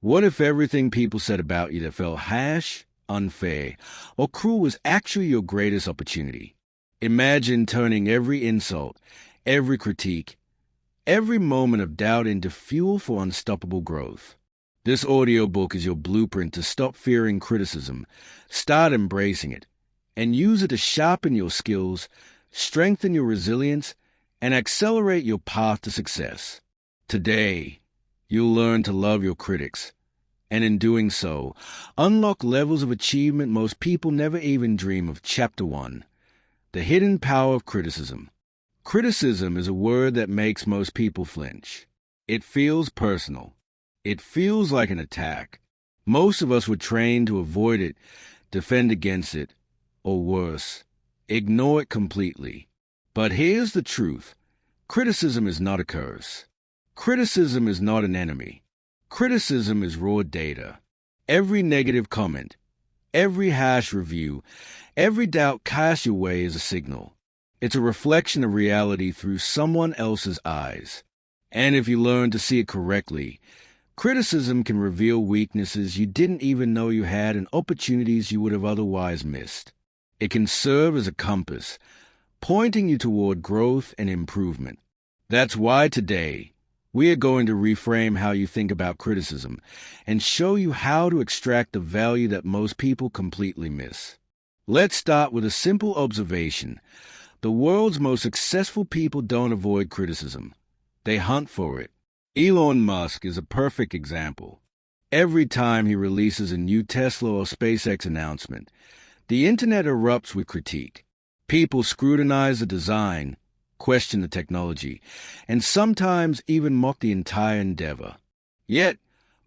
What if everything people said about you that felt harsh, unfair, or cruel was actually your greatest opportunity? Imagine turning every insult, every critique, every moment of doubt into fuel for unstoppable growth. This audiobook is your blueprint to stop fearing criticism, start embracing it, and use it to sharpen your skills, strengthen your resilience, and accelerate your path to success. Today, you'll learn to love your critics, and in doing so, unlock levels of achievement most people never even dream of. Chapter 1. The Hidden Power of Criticism. Criticism is a word that makes most people flinch. It feels personal. It feels like an attack. Most of us were trained to avoid it, defend against it, or worse, ignore it completely. But here's the truth. Criticism is not a curse. Criticism is not an enemy. Criticism is raw data. Every negative comment, every harsh review, every doubt cast your way is a signal. It's a reflection of reality through someone else's eyes. And if you learn to see it correctly, criticism can reveal weaknesses you didn't even know you had and opportunities you would have otherwise missed. It can serve as a compass, pointing you toward growth and improvement. That's why today, we are going to reframe how you think about criticism and show you how to extract the value that most people completely miss. Let's start with a simple observation. The world's most successful people don't avoid criticism. They hunt for it. Elon Musk is a perfect example. Every time he releases a new Tesla or SpaceX announcement, the internet erupts with critique. People scrutinize the design, question the technology, and sometimes even mock the entire endeavor. Yet,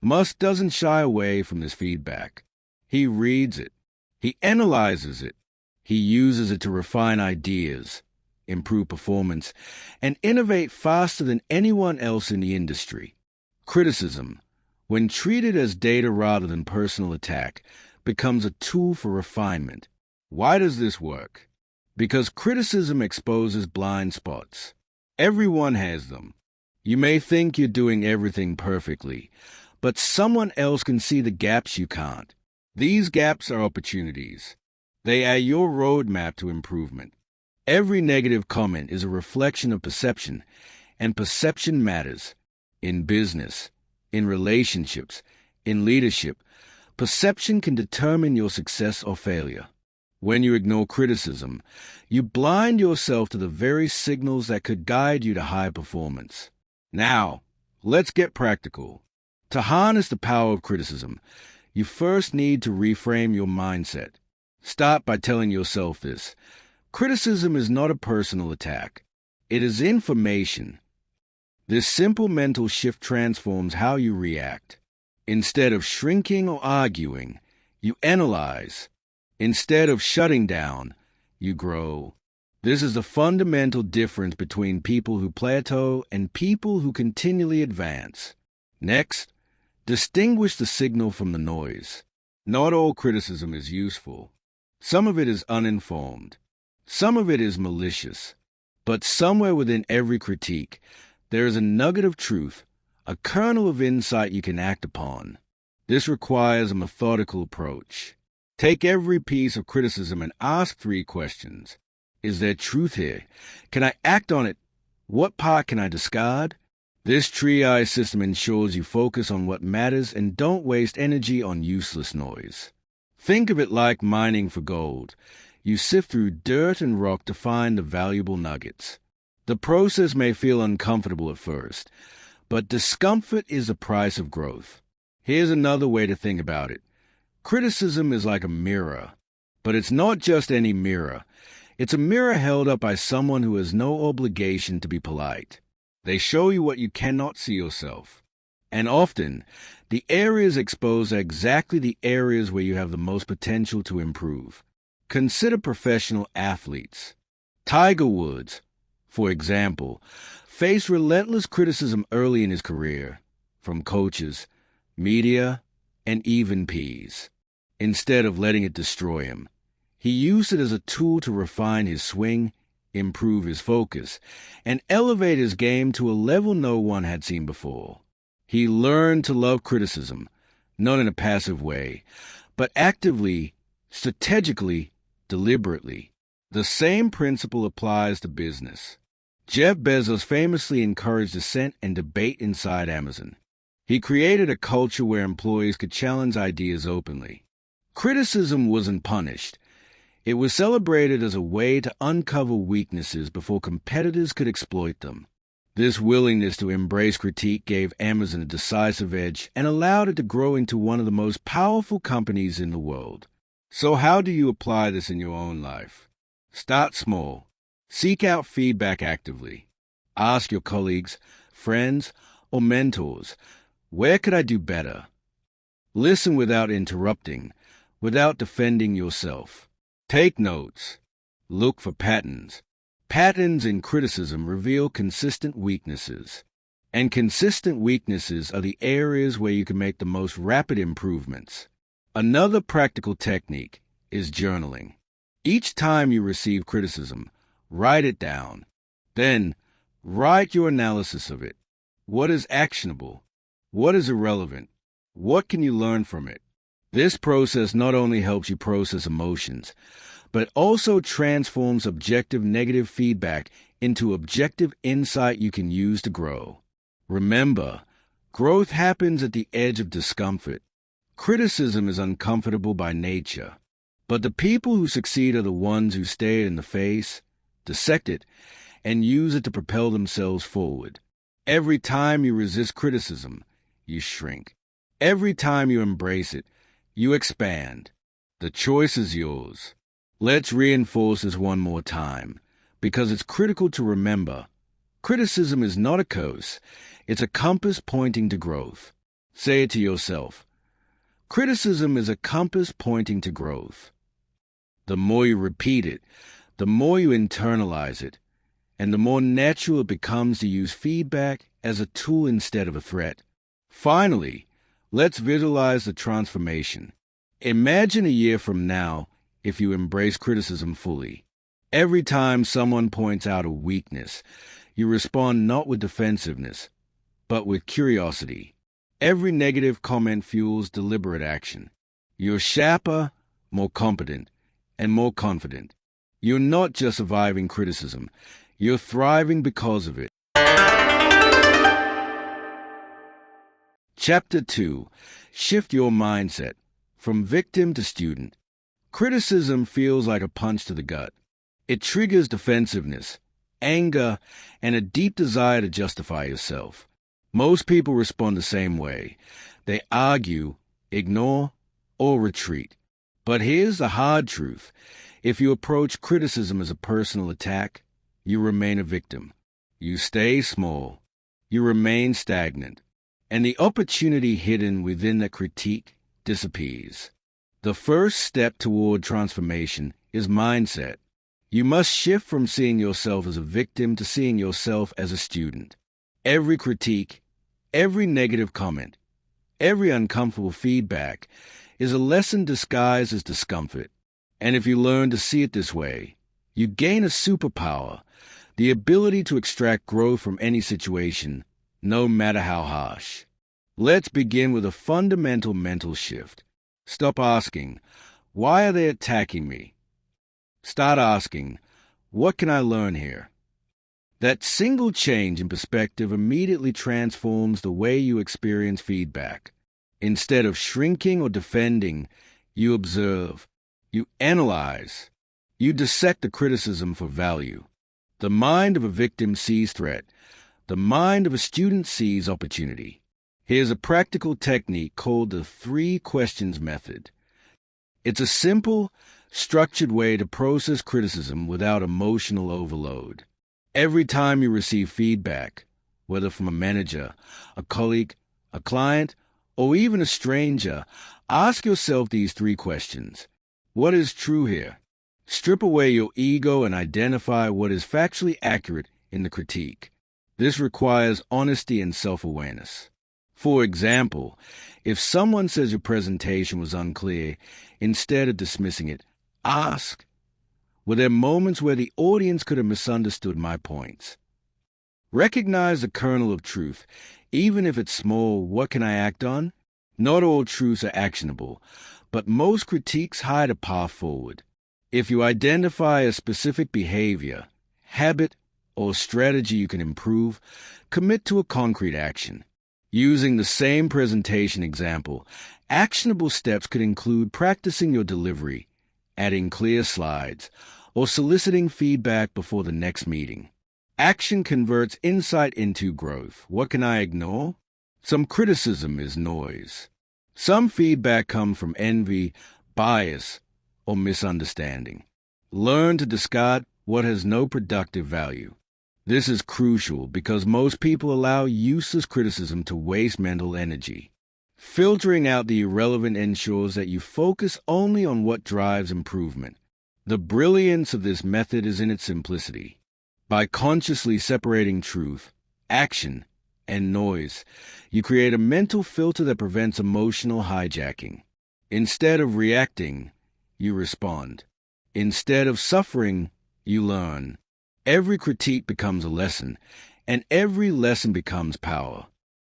Musk doesn't shy away from this feedback. He reads it. He analyzes it. He uses it to refine ideas, improve performance, and innovate faster than anyone else in the industry. Criticism, when treated as data rather than personal attack, becomes a tool for refinement. Why does this work? Because criticism exposes blind spots. Everyone has them. You may think you're doing everything perfectly, but someone else can see the gaps you can't. These gaps are opportunities. They are your roadmap to improvement. Every negative comment is a reflection of perception, and perception matters. In business, in relationships, in leadership, perception can determine your success or failure. When you ignore criticism, you blind yourself to the very signals that could guide you to high performance. Now, let's get practical. To harness the power of criticism, you first need to reframe your mindset. Start by telling yourself this. Criticism is not a personal attack. It is information. This simple mental shift transforms how you react. Instead of shrinking or arguing, you analyze. Instead of shutting down, you grow. This is the fundamental difference between people who plateau and people who continually advance. Next, distinguish the signal from the noise. Not all criticism is useful. Some of it is uninformed. Some of it is malicious. But somewhere within every critique, there is a nugget of truth, a kernel of insight you can act upon. This requires a methodical approach. Take every piece of criticism and ask 3 questions. Is there truth here? Can I act on it? What part can I discard? This triage system ensures you focus on what matters and don't waste energy on useless noise. Think of it like mining for gold. You sift through dirt and rock to find the valuable nuggets. The process may feel uncomfortable at first, but discomfort is the price of growth. Here's another way to think about it. Criticism is like a mirror, but it's not just any mirror. It's a mirror held up by someone who has no obligation to be polite. They show you what you cannot see yourself. And often, the areas exposed are exactly the areas where you have the most potential to improve. Consider professional athletes. Tiger Woods, for example, faced relentless criticism early in his career, from coaches, media, and even peers. Instead of letting it destroy him, he used it as a tool to refine his swing, improve his focus, and elevate his game to a level no one had seen before. He learned to love criticism, not in a passive way, but actively, strategically, deliberately. The same principle applies to business. Jeff Bezos famously encouraged dissent and debate inside Amazon. He created a culture where employees could challenge ideas openly. Criticism wasn't punished. It was celebrated as a way to uncover weaknesses before competitors could exploit them. This willingness to embrace critique gave Amazon a decisive edge and allowed it to grow into one of the most powerful companies in the world. So how do you apply this in your own life? Start small. Seek out feedback actively. Ask your colleagues, friends, or mentors, where could I do better? Listen without interrupting, without defending yourself. Take notes. Look for patterns. Patterns in criticism reveal consistent weaknesses. And consistent weaknesses are the areas where you can make the most rapid improvements. Another practical technique is journaling. Each time you receive criticism, write it down. Then, write your analysis of it. What is actionable? What is irrelevant? What can you learn from it? This process not only helps you process emotions, but also transforms objective negative feedback into objective insight you can use to grow. Remember, growth happens at the edge of discomfort. Criticism is uncomfortable by nature, but the people who succeed are the ones who stare it in the face, dissect it, and use it to propel themselves forward. Every time you resist criticism, you shrink. Every time you embrace it, you expand. The choice is yours. Let's reinforce this one more time, because it's critical to remember. Criticism is not a curse. It's a compass pointing to growth. Say it to yourself. Criticism is a compass pointing to growth. The more you repeat it, the more you internalize it, and the more natural it becomes to use feedback as a tool instead of a threat. Finally, let's visualize the transformation. Imagine a year from now if you embrace criticism fully. Every time someone points out a weakness, you respond not with defensiveness, but with curiosity. Every negative comment fuels deliberate action. You're sharper, more competent, and more confident. You're not just surviving criticism, you're thriving because of it. Chapter 2. Shift your mindset from victim to student. Criticism feels like a punch to the gut. It triggers defensiveness, anger, and a deep desire to justify yourself. Most people respond the same way. They argue, ignore, or retreat. But here's the hard truth. If you approach criticism as a personal attack, you remain a victim. You stay small. You remain stagnant. And the opportunity hidden within that critique disappears. The first step toward transformation is mindset. You must shift from seeing yourself as a victim to seeing yourself as a student. Every critique, every negative comment, every uncomfortable feedback is a lesson disguised as discomfort. And if you learn to see it this way, you gain a superpower, the ability to extract growth from any situation, no matter how harsh. Let's begin with a fundamental mental shift. Stop asking, why are they attacking me? Start asking, what can I learn here? That single change in perspective immediately transforms the way you experience feedback. Instead of shrinking or defending, you observe, you analyze, you dissect the criticism for value. The mind of a victim sees threat. The mind of a student sees opportunity. Here's a practical technique called the 3 questions method. It's a simple, structured way to process criticism without emotional overload. Every time you receive feedback, whether from a manager, a colleague, a client, or even a stranger, ask yourself these 3 questions. What is true here? Strip away your ego and identify what is factually accurate in the critique. This requires honesty and self-awareness. For example, if someone says your presentation was unclear, instead of dismissing it, ask, were there moments where the audience could have misunderstood my points? Recognize the kernel of truth. Even if it's small, what can I act on? Not all truths are actionable, but most critiques hide a path forward. If you identify a specific behavior, habit, or strategy you can improve, commit to a concrete action. Using the same presentation example, actionable steps could include practicing your delivery, adding clear slides, or soliciting feedback before the next meeting. Action converts insight into growth. What can I ignore? Some criticism is noise. Some feedback comes from envy, bias, or misunderstanding. Learn to discard what has no productive value. This is crucial because most people allow useless criticism to waste mental energy. Filtering out the irrelevant ensures that you focus only on what drives improvement. The brilliance of this method is in its simplicity. By consciously separating truth, action, and noise, you create a mental filter that prevents emotional hijacking. Instead of reacting, you respond. Instead of suffering, you learn. Every critique becomes a lesson, and every lesson becomes power.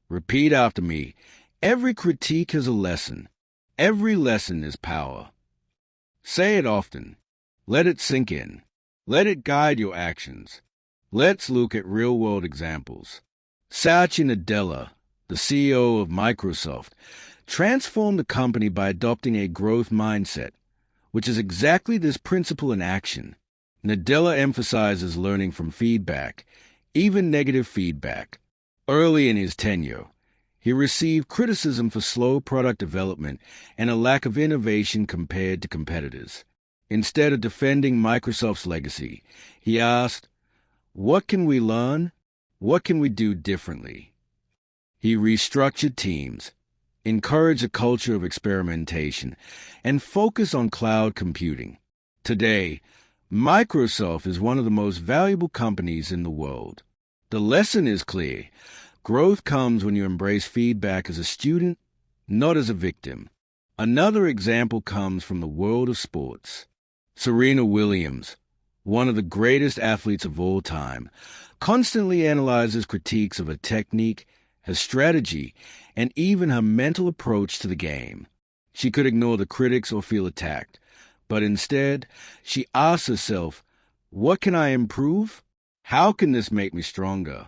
Repeat after me. Every critique is a lesson. Every lesson is power. Say it often. Let it sink in. Let it guide your actions. Let's look at real-world examples. Satya Nadella, the CEO of Microsoft, transformed the company by adopting a growth mindset, which is exactly this principle in action. Nadella emphasizes learning from feedback, even negative feedback. Early in his tenure, he received criticism for slow product development and a lack of innovation compared to competitors. Instead of defending Microsoft's legacy, he asked, "What can we learn? What can we do differently?" He restructured teams, encouraged a culture of experimentation, and focused on cloud computing. Today, Microsoft is one of the most valuable companies in the world. The lesson is clear. Growth comes when you embrace feedback as a student, not as a victim. Another example comes from the world of sports. Serena Williams, one of the greatest athletes of all time, constantly analyzes critiques of her technique, her strategy, and even her mental approach to the game. She could ignore the critics or feel attacked, but instead, she asks herself, what can I improve? How can this make me stronger?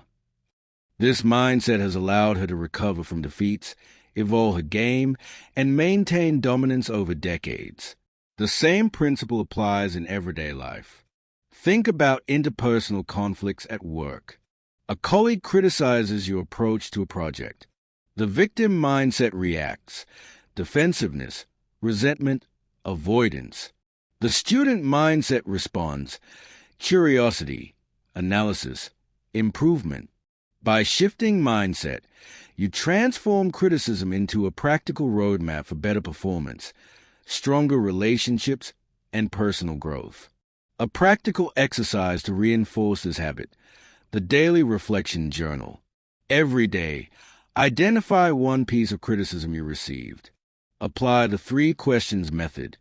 This mindset has allowed her to recover from defeats, evolve her game, and maintain dominance over decades. The same principle applies in everyday life. Think about interpersonal conflicts at work. A colleague criticizes your approach to a project. The victim mindset reacts. Defensiveness, resentment, avoidance. The student mindset responds. Curiosity, analysis, improvement. By shifting mindset, you transform criticism into a practical roadmap for better performance, stronger relationships, and personal growth. A practical exercise to reinforce this habit: the Daily Reflection Journal. Every day, identify one piece of criticism you received. Apply the 3 questions method.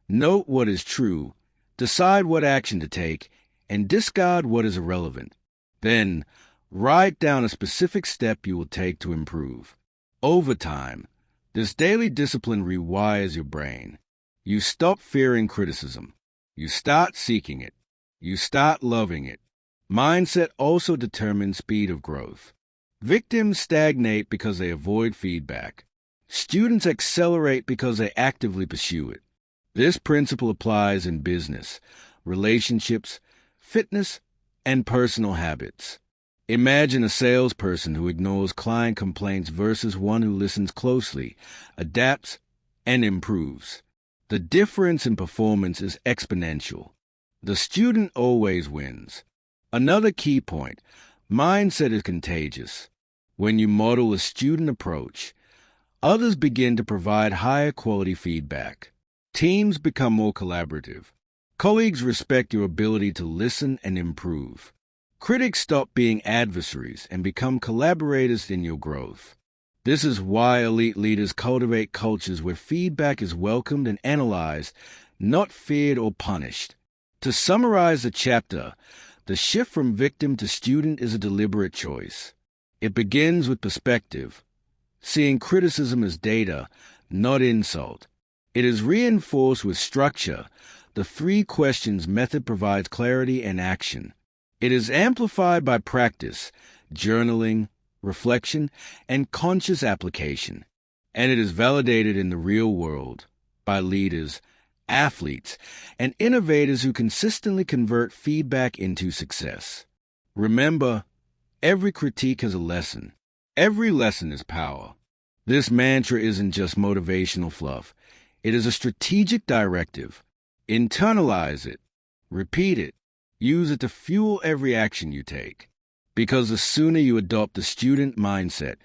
Note what is true, decide what action to take, and discard what is irrelevant. Then, write down a specific step you will take to improve. Over time, this daily discipline rewires your brain. You stop fearing criticism. You start seeking it. You start loving it. Mindset also determines speed of growth. Victims stagnate because they avoid feedback. Students accelerate because they actively pursue it. This principle applies in business, relationships, fitness, and personal habits. Imagine a salesperson who ignores client complaints versus one who listens closely, adapts, and improves. The difference in performance is exponential. The student always wins. Another key point: mindset is contagious. When you model a student approach, others begin to provide higher quality feedback. Teams become more collaborative. Colleagues respect your ability to listen and improve. Critics stop being adversaries and become collaborators in your growth. This is why elite leaders cultivate cultures where feedback is welcomed and analyzed, not feared or punished. To summarize the chapter, the shift from victim to student is a deliberate choice. It begins with perspective. seeing criticism as data, not insult. It is reinforced with structure. The 3 questions method provides clarity and action. It is amplified by practice, journaling, reflection, and conscious application. And it is validated in the real world by leaders, athletes, and innovators who consistently convert feedback into success. Remember, every critique has a lesson. Every lesson is power. This mantra isn't just motivational fluff. It is a strategic directive. Internalize it. Repeat it. Use it to fuel every action you take. Because the sooner you adopt the student mindset,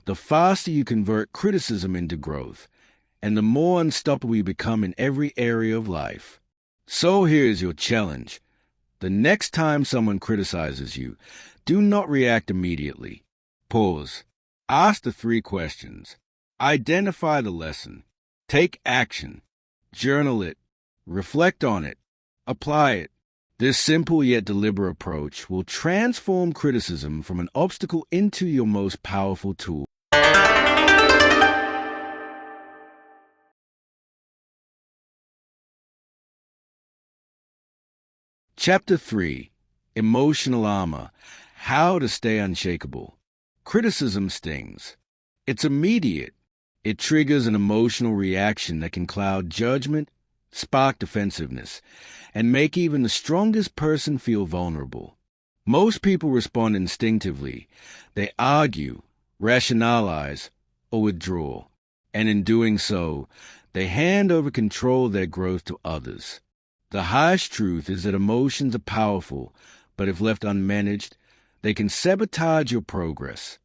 the faster you convert criticism into growth, and the more unstoppable you become in every area of life. So here's your challenge. The next time someone criticizes you, do not react immediately. Pause. Ask the 3 questions. Identify the lesson. Take action. Journal it. Reflect on it. Apply it. This simple yet deliberate approach will transform criticism from an obstacle into your most powerful tool. Chapter 3. Emotional Armor. How to Stay Unshakable. Criticism stings. It's immediate. It triggers an emotional reaction that can cloud judgment, spark defensiveness, and make even the strongest person feel vulnerable. Most people respond instinctively. They argue, rationalize, or withdraw. And in doing so, they hand over control of their growth to others. The harsh truth is that emotions are powerful, but if left unmanaged, they can sabotage your progress.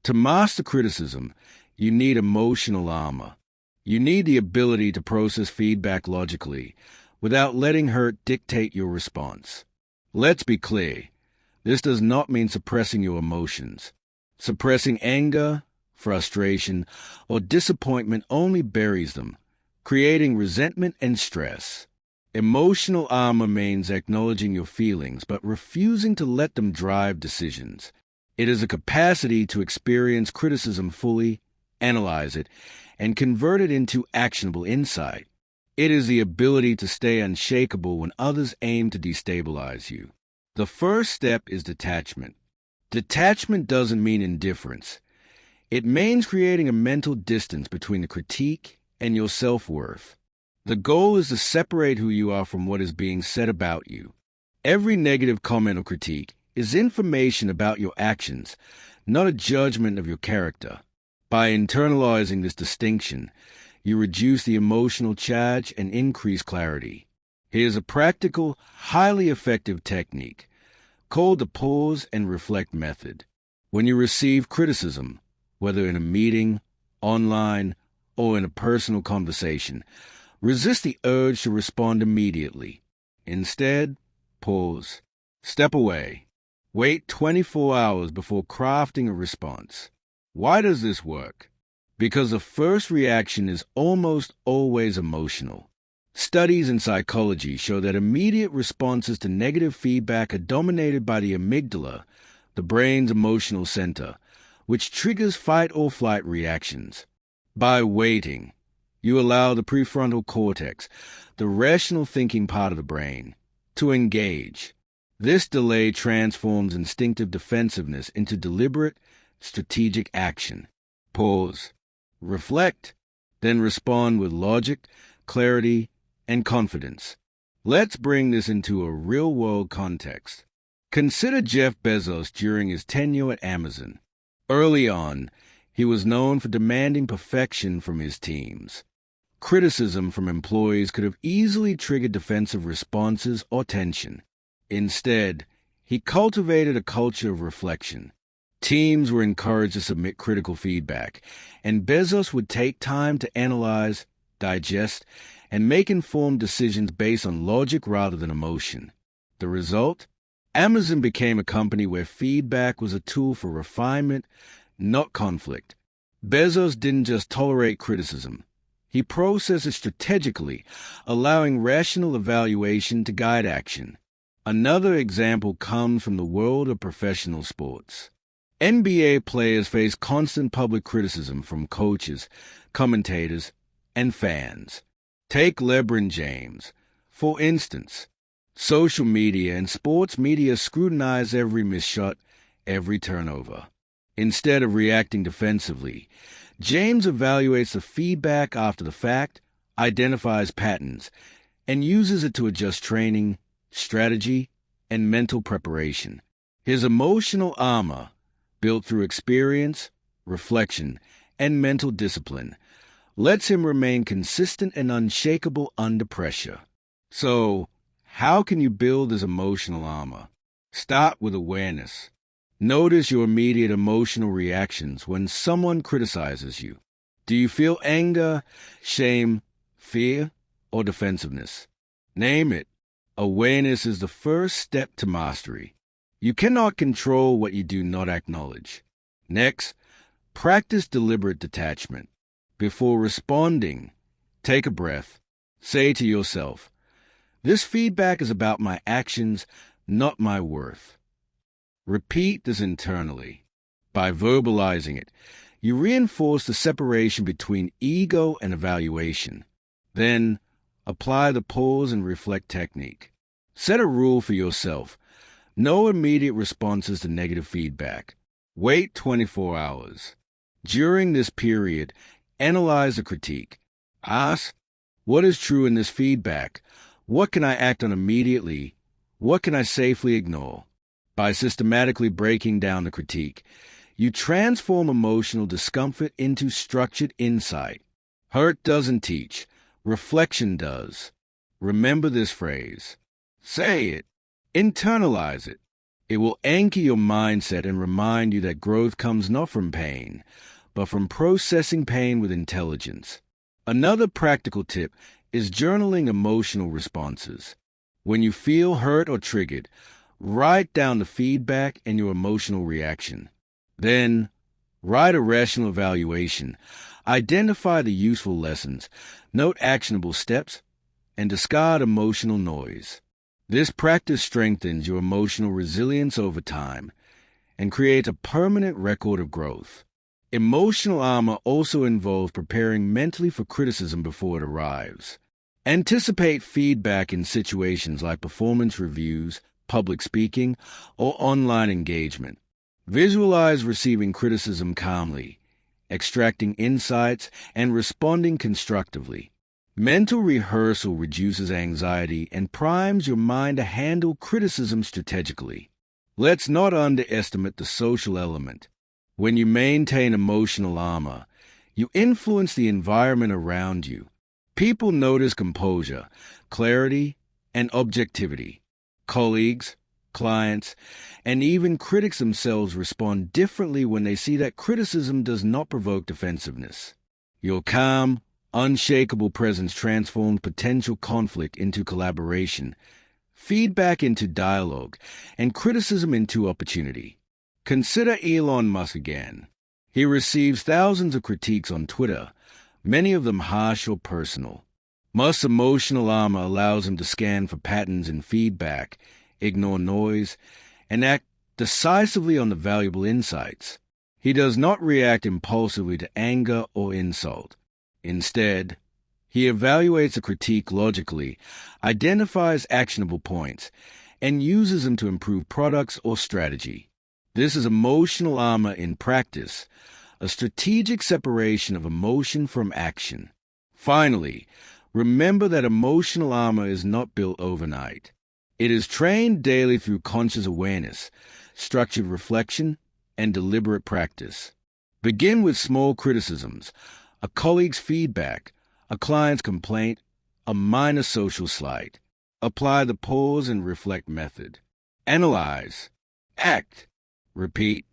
To master criticism, you need emotional armor. You need the ability to process feedback logically, without letting hurt dictate your response. Let's be clear. This does not mean suppressing your emotions. Suppressing anger, frustration, or disappointment only buries them, creating resentment and stress. Emotional armor means acknowledging your feelings, but refusing to let them drive decisions. It is a capacity to experience criticism fully, analyze it, and convert it into actionable insight. It is the ability to stay unshakable when others aim to destabilize you. The first step is detachment. Detachment doesn't mean indifference. It means creating a mental distance between the critique and your self-worth. The goal is to separate who you are from what is being said about you. Every negative comment or critique is information about your actions, not a judgment of your character. By internalizing this distinction, you reduce the emotional charge and increase clarity. Here's a practical, highly effective technique called the pause and reflect method. When you receive criticism, whether in a meeting, online, or in a personal conversation, resist the urge to respond immediately. Instead, pause. Step away. Wait 24 hours before crafting a response. Why does this work? Because the first reaction is almost always emotional. Studies in psychology show that immediate responses to negative feedback are dominated by the amygdala, the brain's emotional center, which triggers fight or flight reactions. By waiting, you allow the prefrontal cortex, the rational thinking part of the brain, to engage. This delay transforms instinctive defensiveness into deliberate, strategic action. Pause. Reflect, then respond with logic, clarity, and confidence. Let's bring this into a real-world context. Consider Jeff Bezos during his tenure at Amazon. Early on, he was known for demanding perfection from his teams. Criticism from employees could have easily triggered defensive responses or tension. Instead, he cultivated a culture of reflection. Teams were encouraged to submit critical feedback, and Bezos would take time to analyze, digest, and make informed decisions based on logic rather than emotion. The result? Amazon became a company where feedback was a tool for refinement, not conflict. Bezos didn't just tolerate criticism. He processed it strategically, allowing rational evaluation to guide action. Another example comes from the world of professional sports. NBA players face constant public criticism from coaches, commentators, and fans. Take LeBron James, for instance. Social media and sports media scrutinize every missed shot, every turnover. Instead of reacting defensively, James evaluates the feedback after the fact, identifies patterns, and uses it to adjust training, strategy, and mental preparation. His emotional armor, built through experience, reflection, and mental discipline, lets him remain consistent and unshakable under pressure. So, how can you build this emotional armor? Start with awareness. Notice your immediate emotional reactions when someone criticizes you. Do you feel anger, shame, fear, or defensiveness? Name it. Awareness is the first step to mastery. You cannot control what you do not acknowledge. Next, practice deliberate detachment. Before responding, take a breath. Say to yourself, "This feedback is about my actions, not my worth." Repeat this internally. By verbalizing it, you reinforce the separation between ego and evaluation. Then, apply the pause and reflect technique. Set a rule for yourself. No immediate responses to negative feedback. Wait 24 hours. During this period, analyze the critique. Ask, what is true in this feedback? What can I act on immediately? What can I safely ignore? By systematically breaking down the critique, you transform emotional discomfort into structured insight. Hurt doesn't teach. Reflection does. Remember this phrase. Say it. Internalize it. It will anchor your mindset and remind you that growth comes not from pain, but from processing pain with intelligence. Another practical tip is journaling emotional responses. When you feel hurt or triggered, write down the feedback and your emotional reaction. Then, write a rational evaluation. Identify the useful lessons, note actionable steps, and discard emotional noise. This practice strengthens your emotional resilience over time and creates a permanent record of growth. Emotional armor also involves preparing mentally for criticism before it arrives. Anticipate feedback in situations like performance reviews, public speaking, or online engagement. Visualize receiving criticism calmly, extracting insights, and responding constructively. Mental rehearsal reduces anxiety and primes your mind to handle criticism strategically. Let's not underestimate the social element. When you maintain emotional armor, you influence the environment around you. People notice composure, clarity, and objectivity. Colleagues, clients, and even critics themselves respond differently when they see that criticism does not provoke defensiveness. Your calm, unshakable presence transforms potential conflict into collaboration, feedback into dialogue, and criticism into opportunity. Consider Elon Musk again. He receives thousands of critiques on Twitter, many of them harsh or personal. Musk's emotional armor allows him to scan for patterns in feedback, ignore noise, and act decisively on the valuable insights. He does not react impulsively to anger or insult. Instead, he evaluates a critique logically, identifies actionable points, and uses them to improve products or strategy. This is emotional armor in practice, a strategic separation of emotion from action. Finally, remember that emotional armor is not built overnight. It is trained daily through conscious awareness, structured reflection, and deliberate practice. Begin with small criticisms, a colleague's feedback, a client's complaint, a minor social slight. Apply the pause and reflect method. Analyze. Act. Repeat.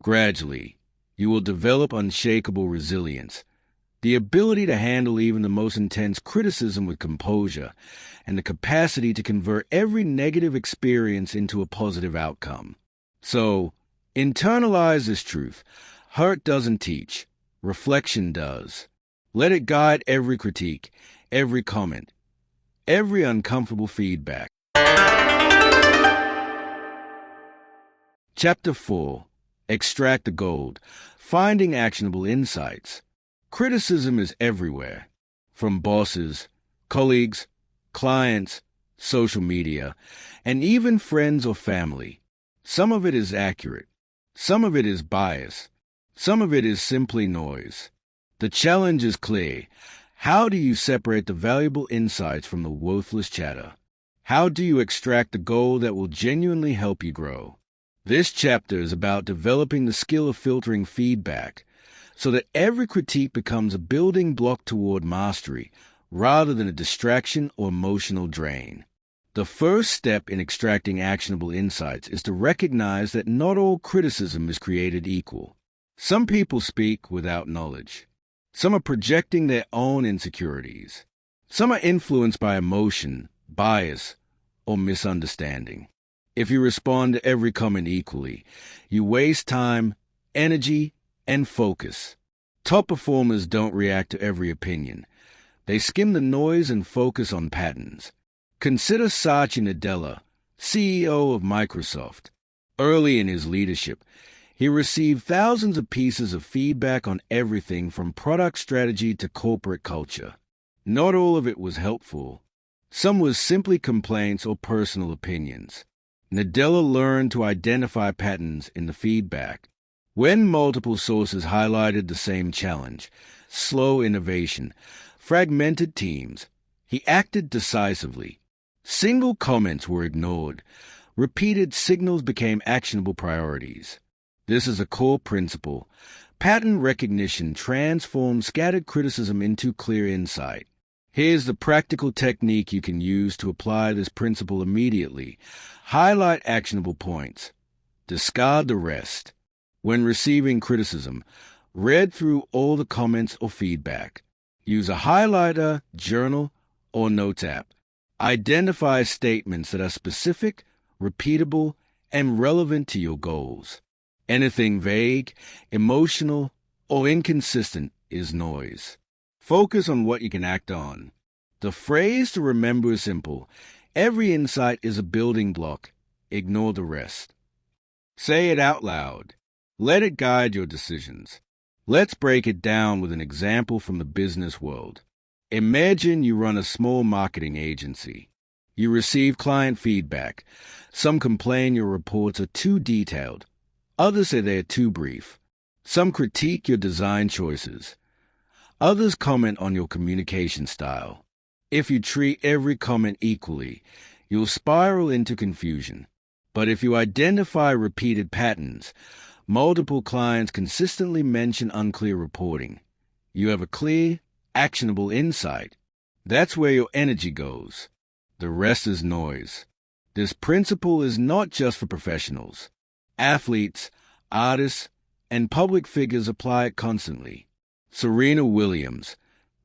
Gradually, you will develop unshakable resilience, the ability to handle even the most intense criticism with composure, and the capacity to convert every negative experience into a positive outcome. So, internalize this truth. Hurt doesn't teach. Reflection does. Let it guide every critique, every comment, every uncomfortable feedback. Chapter 4. Extract the gold. Finding actionable insights. Criticism is everywhere, from bosses, colleagues, clients, social media, and even friends or family. Some of it is accurate. Some of it is bias. Some of it is simply noise. The challenge is clear. How do you separate the valuable insights from the worthless chatter? How do you extract the gold that will genuinely help you grow? This chapter is about developing the skill of filtering feedback so that every critique becomes a building block toward mastery rather than a distraction or emotional drain. The first step in extracting actionable insights is to recognize that not all criticism is created equal. Some people speak without knowledge. Some are projecting their own insecurities. Some are influenced by emotion, bias, or misunderstanding. If you respond to every comment equally, you waste time, energy, and focus. Top performers don't react to every opinion. They skim the noise and focus on patterns. Consider Satya Nadella, CEO of Microsoft. Early in his leadership, he received thousands of pieces of feedback on everything from product strategy to corporate culture. Not all of it was helpful. Some was simply complaints or personal opinions. Nadella learned to identify patterns in the feedback. When multiple sources highlighted the same challenge, slow innovation, fragmented teams, he acted decisively. Single comments were ignored. Repeated signals became actionable priorities. This is a core principle. Pattern recognition transforms scattered criticism into clear insight. Here's the practical technique you can use to apply this principle immediately. Highlight actionable points. Discard the rest. When receiving criticism, read through all the comments or feedback. Use a highlighter, journal, or notes app. Identify statements that are specific, repeatable, and relevant to your goals. Anything vague, emotional, or inconsistent is noise. Focus on what you can act on. The phrase to remember is simple. Every insight is a building block. Ignore the rest. Say it out loud. Let it guide your decisions. Let's break it down with an example from the business world. Imagine you run a small marketing agency. You receive client feedback. Some complain your reports are too detailed. Others say they are too brief. Some critique your design choices. Others comment on your communication style. If you treat every comment equally, you'll spiral into confusion. But if you identify repeated patterns, multiple clients consistently mention unclear reporting, you have a clear, actionable insight. That's where your energy goes. The rest is noise. This principle is not just for professionals. Athletes, artists, and public figures apply it constantly. Serena Williams,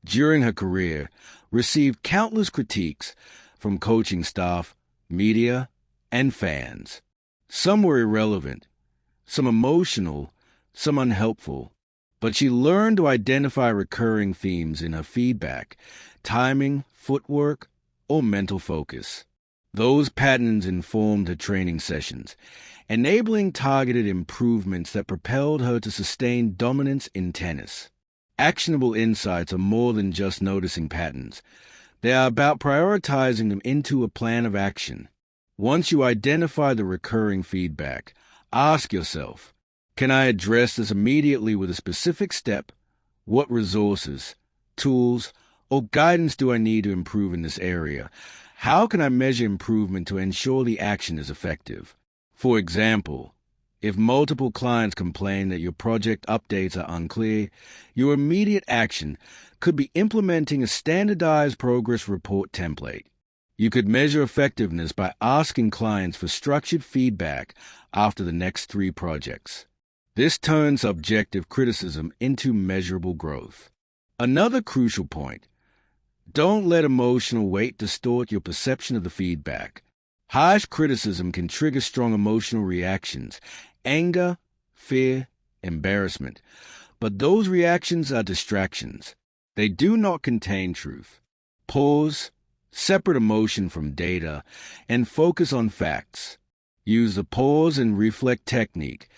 during her career, received countless critiques from coaching staff, media, and fans. Some were irrelevant, some emotional, some unhelpful. But she learned to identify recurring themes in her feedback, timing, footwork, or mental focus. Those patterns informed her training sessions, enabling targeted improvements that propelled her to sustain dominance in tennis. Actionable insights are more than just noticing patterns. They are about prioritizing them into a plan of action. Once you identify the recurring feedback, ask yourself, can I address this immediately with a specific step? What resources, tools, or guidance do I need to improve in this area? How can I measure improvement to ensure the action is effective? For example, if multiple clients complain that your project updates are unclear, your immediate action could be implementing a standardized progress report template. You could measure effectiveness by asking clients for structured feedback after the next 3 projects. This turns objective criticism into measurable growth. Another crucial point: don't let emotional weight distort your perception of the feedback. Harsh criticism can trigger strong emotional reactions, anger, fear, embarrassment. But those reactions are distractions. They do not contain truth. Pause, separate emotion from data, and focus on facts. Use the pause and reflect technique.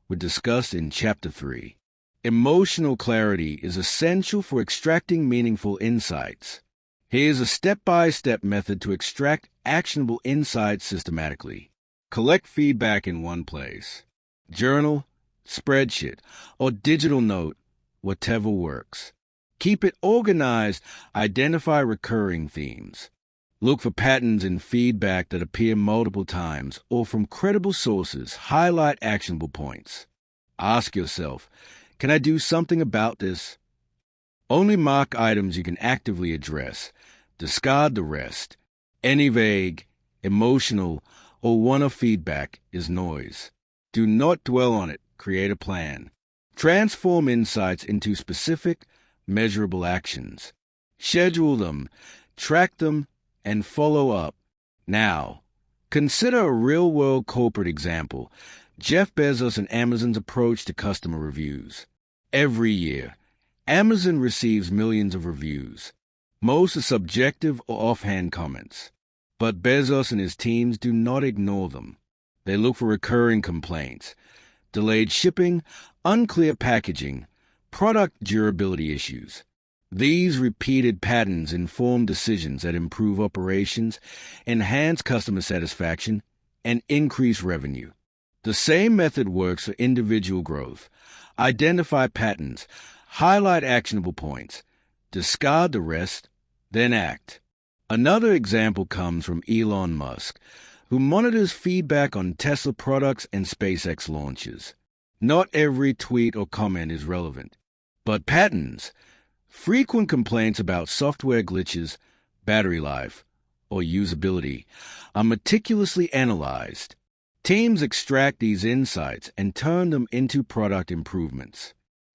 were discussed in Chapter 3. Emotional clarity is essential for extracting meaningful insights. Here's a step-by-step method to extract actionable insights systematically. Collect feedback in one place. Journal, spreadsheet, or digital note, whatever works. Keep it organized. Identify recurring themes. Look for patterns in feedback that appear multiple times or from credible sources. Highlight actionable points. Ask yourself, can I do something about this? Only mark items you can actively address. Discard the rest. Any vague, emotional, or one-off feedback is noise. Do not dwell on it. Create a plan. Transform insights into specific, measurable actions. Schedule them, track them, and follow up. Now, consider a real-world corporate example. Jeff Bezos and Amazon's approach to customer reviews. Every year, Amazon receives millions of reviews. Most are subjective or offhand comments. But Bezos and his teams do not ignore them. They look for recurring complaints, delayed shipping, unclear packaging, product durability issues. These repeated patterns inform decisions that improve operations, enhance customer satisfaction, and increase revenue. The same method works for individual growth. Identify patterns, highlight actionable points, discard the rest, then act. Another example comes from Elon Musk, who monitors feedback on Tesla products and SpaceX launches. Not every tweet or comment is relevant, but patterns, frequent complaints about software glitches, battery life, or usability, are meticulously analyzed. Teams extract these insights and turn them into product improvements.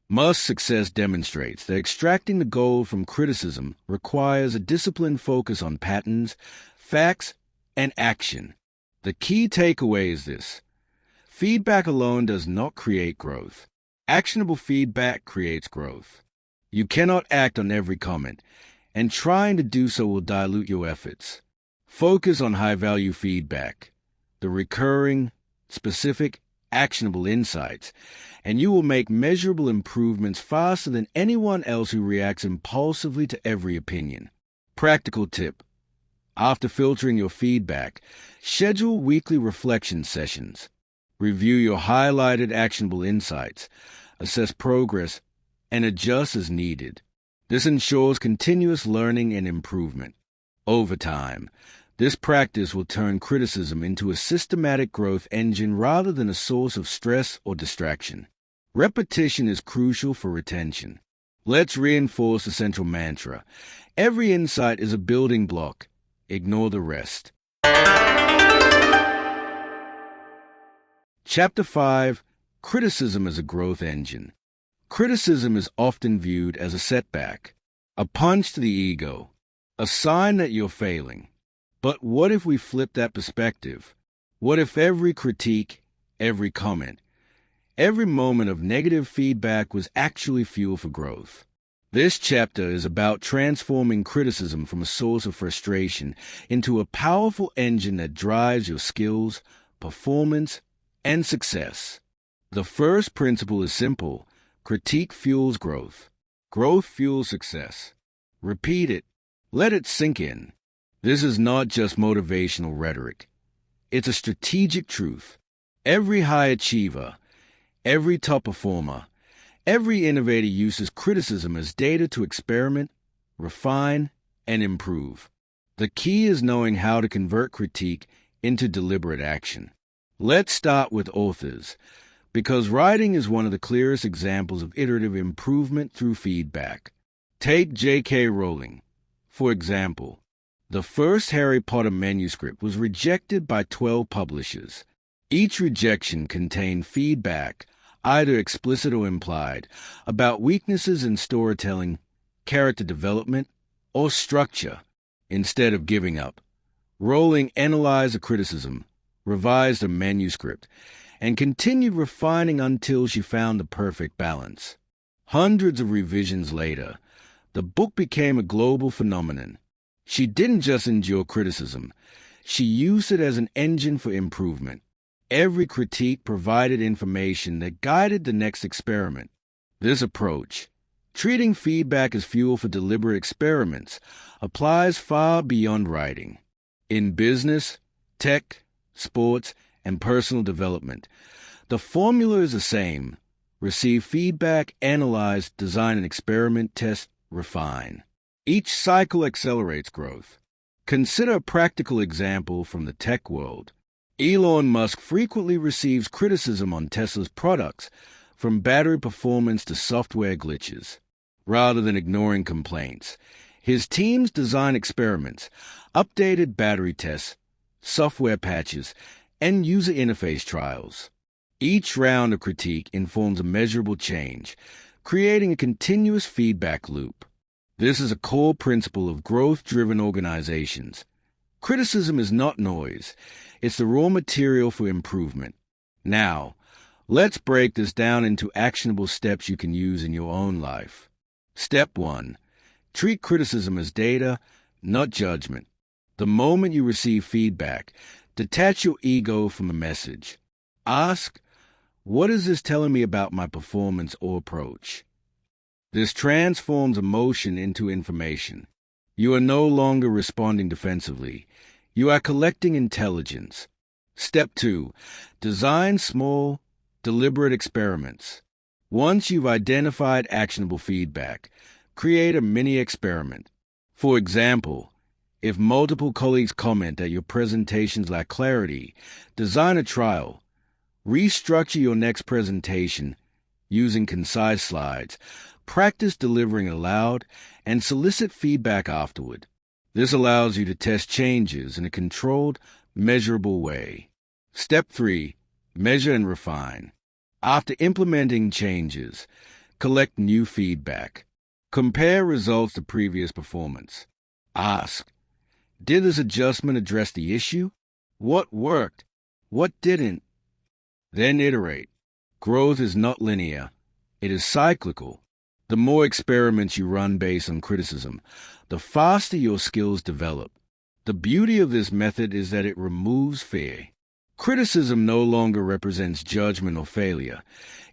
Musk's success demonstrates that extracting the gold from criticism requires a disciplined focus on patterns, facts, and action. The key takeaway is this: feedback alone does not create growth. Actionable feedback creates growth. You cannot act on every comment, and trying to do so will dilute your efforts. Focus on high-value feedback, the recurring, specific, actionable insights, and you will make measurable improvements faster than anyone else who reacts impulsively to every opinion. Practical tip: after filtering your feedback, schedule weekly reflection sessions. Review your highlighted actionable insights, assess progress, and adjust as needed. This ensures continuous learning and improvement. Over time, this practice will turn criticism into a systematic growth engine rather than a source of stress or distraction. Repetition is crucial for retention. Let's reinforce the central mantra: every insight is a building block. Ignore the rest. Chapter 5. Criticism as a growth engine. Criticism is often viewed as a setback, a punch to the ego, a sign that you're failing. But what if we flip that perspective? What if every critique, every comment, every moment of negative feedback was actually fuel for growth? This chapter is about transforming criticism from a source of frustration into a powerful engine that drives your skills, performance, and success. The first principle is simple: critique fuels growth. Growth fuels success. Repeat it. Let it sink in. This is not just motivational rhetoric. It's a strategic truth. Every high achiever, every top performer, every innovator uses criticism as data to experiment, refine, and improve. The key is knowing how to convert critique into deliberate action. Let's start with authors, because writing is one of the clearest examples of iterative improvement through feedback. Take J.K. Rowling, for example. The first Harry Potter manuscript was rejected by 12 publishers. Each rejection contained feedback, either explicit or implied, about weaknesses in storytelling, character development, or structure. Instead of giving up, Rowling analyzed the criticism, revised a manuscript, and continued refining until she found the perfect balance. Hundreds of revisions later, the book became a global phenomenon. She didn't just endure criticism, she used it as an engine for improvement. Every critique provided information that guided the next experiment. This approach, treating feedback as fuel for deliberate experiments, applies far beyond writing. In business, tech, sports, and personal development, the formula is the same. Receive feedback, analyze, design an experiment, test, refine. Each cycle accelerates growth. Consider a practical example from the tech world. Elon Musk frequently receives criticism on Tesla's products, from battery performance to software glitches. Rather than ignoring complaints, his teams design experiments, updated battery tests, software patches, and user interface trials. Each round of critique informs a measurable change, creating a continuous feedback loop. This is a core principle of growth-driven organizations. Criticism is not noise. It's the raw material for improvement. Now, let's break this down into actionable steps you can use in your own life. Step 1. Treat criticism as data, not judgment. The moment you receive feedback, detach your ego from the message. Ask, what is this telling me about my performance or approach? This transforms emotion into information. You are no longer responding defensively. You are collecting intelligence. Step 2. Design small, deliberate experiments. Once you've identified actionable feedback, create a mini-experiment. For example, if multiple colleagues comment that your presentations lack clarity, design a trial. Restructure your next presentation using concise slides. Practice delivering aloud, and solicit feedback afterward. This allows you to test changes in a controlled, measurable way. Step 3. Measure and refine. After implementing changes, collect new feedback. Compare results to previous performance. Ask, did this adjustment address the issue? What worked? What didn't? Then iterate. Growth is not linear. It is cyclical. The more experiments you run based on criticism, the faster your skills develop. The beauty of this method is that it removes fear. Criticism no longer represents judgment or failure.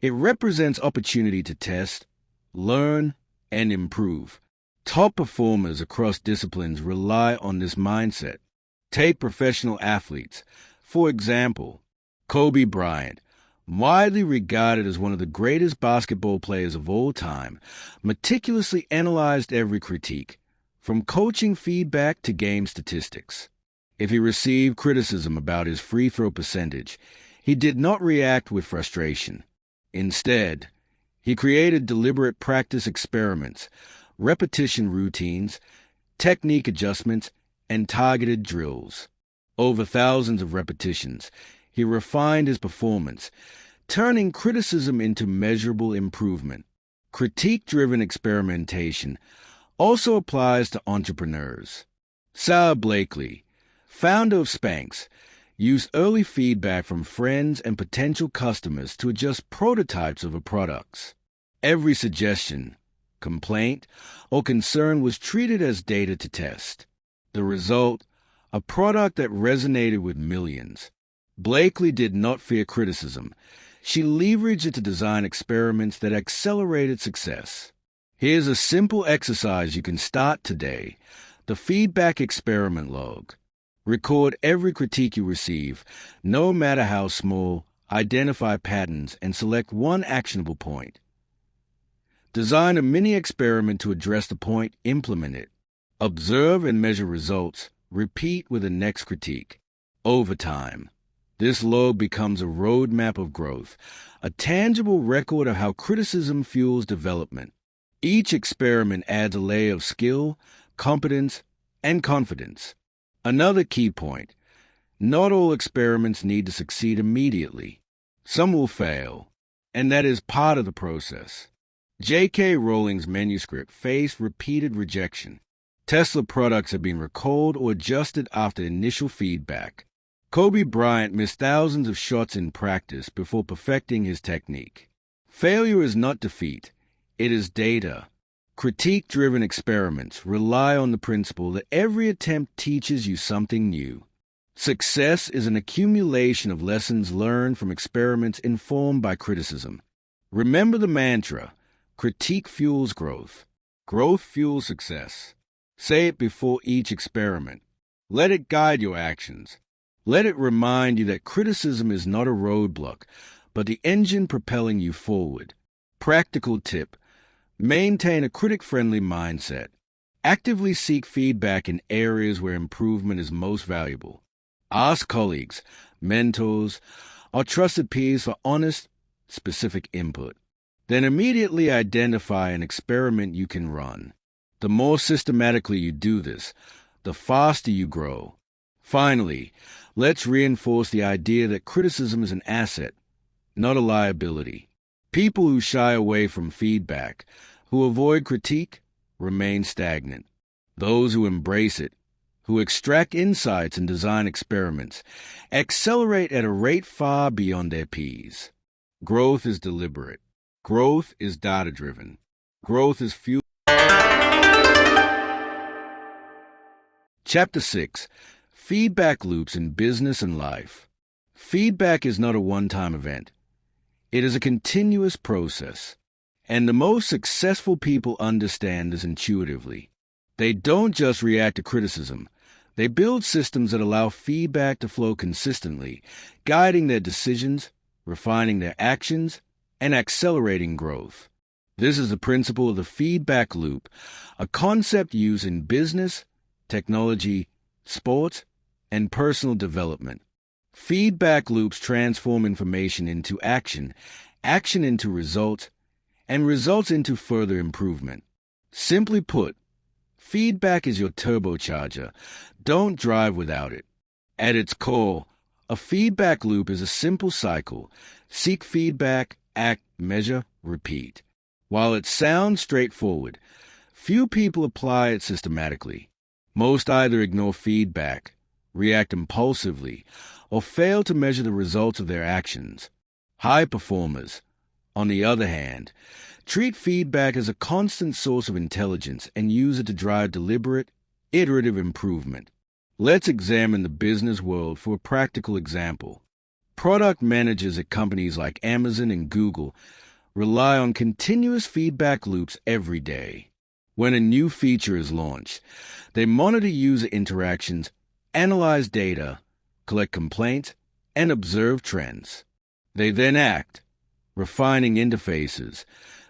It represents opportunity to test, learn, and improve. Top performers across disciplines rely on this mindset. Take professional athletes. For example, Kobe Bryant, widely regarded as one of the greatest basketball players of all time, meticulously analyzed every critique, from coaching feedback to game statistics. If he received criticism about his free throw percentage, he did not react with frustration. Instead, he created deliberate practice experiments, repetition routines, technique adjustments, and targeted drills. Over thousands of repetitions, he refined his performance, turning criticism into measurable improvement. Critique-driven experimentation also applies to entrepreneurs. Sarah Blakely, founder of Spanx, used early feedback from friends and potential customers to adjust prototypes of her products. Every suggestion, complaint, or concern was treated as data to test. The result, a product that resonated with millions. Blakely did not fear criticism. She leveraged it to design experiments that accelerated success. Here's a simple exercise you can start today: the feedback experiment log. Record every critique you receive, no matter how small, identify patterns, and select one actionable point. Design a mini-experiment to address the point, implement it. Observe and measure results, repeat with the next critique. Over time, this log becomes a roadmap of growth, a tangible record of how criticism fuels development. Each experiment adds a layer of skill, competence, and confidence. Another key point: not all experiments need to succeed immediately. Some will fail, and that is part of the process. J.K. Rowling's manuscript faced repeated rejection. Tesla products have been recalled or adjusted after initial feedback. Kobe Bryant missed thousands of shots in practice before perfecting his technique. Failure is not defeat. It is data. Critique-driven experiments rely on the principle that every attempt teaches you something new. Success is an accumulation of lessons learned from experiments informed by criticism. Remember the mantra, critique fuels growth. Growth fuels success. Say it before each experiment. Let it guide your actions. Let it remind you that criticism is not a roadblock, but the engine propelling you forward. Practical tip: maintain a critic-friendly mindset. Actively seek feedback in areas where improvement is most valuable. Ask colleagues, mentors, or trusted peers for honest, specific input. Then immediately identify an experiment you can run. The more systematically you do this, the faster you grow. Finally, let's reinforce the idea that criticism is an asset, not a liability. People who shy away from feedback, who avoid critique, remain stagnant. Those who embrace it, who extract insights and design experiments, accelerate at a rate far beyond their peers. Growth is deliberate. Growth is data-driven. Growth is fueled. Chapter 6. Feedback Loops in Business and Life. Feedback is not a one-time event. It is a continuous process, and the most successful people understand this intuitively. They don't just react to criticism. They build systems that allow feedback to flow consistently, guiding their decisions, refining their actions, and accelerating growth. This is the principle of the feedback loop, a concept used in business, technology, sports, and personal development. Feedback loops transform information into action, action into results, and results into further improvement. Simply put, feedback is your turbocharger. Don't drive without it. At its core, a feedback loop is a simple cycle. Seek feedback, act, measure, repeat. While it sounds straightforward, few people apply it systematically. Most either ignore feedback, react impulsively, or fail to measure the results of their actions. High performers, on the other hand, treat feedback as a constant source of intelligence and use it to drive deliberate, iterative improvement. Let's examine the business world for a practical example. Product managers at companies like Amazon and Google rely on continuous feedback loops every day. When a new feature is launched, they monitor user interactions, analyze data, collect complaints, and observe trends. They then act, refining interfaces,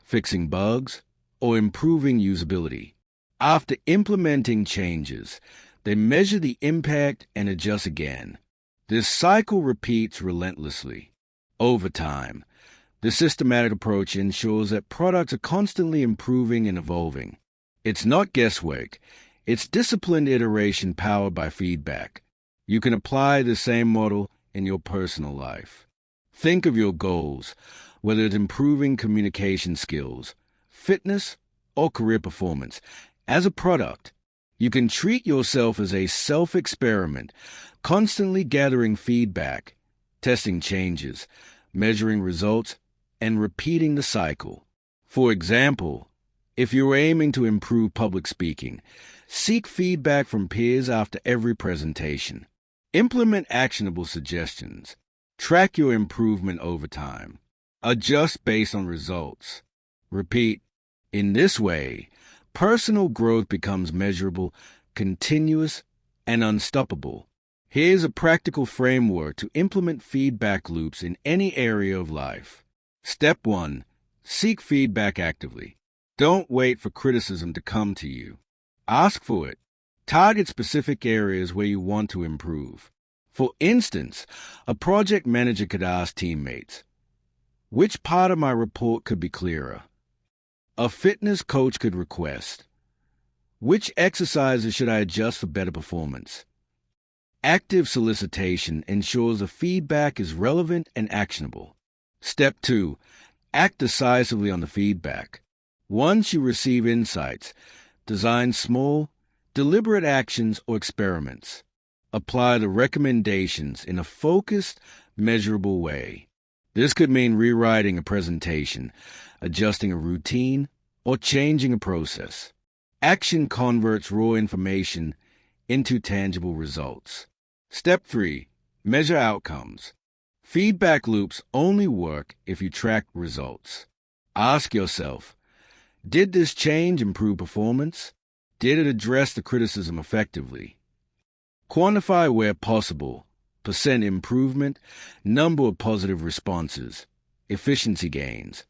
fixing bugs, or improving usability. After implementing changes, they measure the impact and adjust again. This cycle repeats relentlessly. Over time, the systematic approach ensures that products are constantly improving and evolving. It's not guesswork. It's disciplined iteration powered by feedback. You can apply the same model in your personal life. Think of your goals, whether it's improving communication skills, fitness, or career performance. As a product, you can treat yourself as a self-experiment, constantly gathering feedback, testing changes, measuring results, and repeating the cycle. For example, if you're aiming to improve public speaking, seek feedback from peers after every presentation. Implement actionable suggestions. Track your improvement over time. Adjust based on results. Repeat. In this way, personal growth becomes measurable, continuous, and unstoppable. Here's a practical framework to implement feedback loops in any area of life. Step 1. Seek feedback actively. Don't wait for criticism to come to you. Ask for it. Target specific areas where you want to improve. For instance, a project manager could ask teammates, "Which part of my report could be clearer?" A fitness coach could request, "Which exercises should I adjust for better performance?" Active solicitation ensures the feedback is relevant and actionable. Step 2. Act decisively on the feedback. Once you receive insights, design small, deliberate actions or experiments. Apply the recommendations in a focused, measurable way. This could mean rewriting a presentation, adjusting a routine, or changing a process. Action converts raw information into tangible results. Step 3. Measure outcomes. Feedback loops only work if you track results. Ask yourself, did this change improve performance? Did it address the criticism effectively? Quantify where possible, percent improvement, number of positive responses, efficiency gains,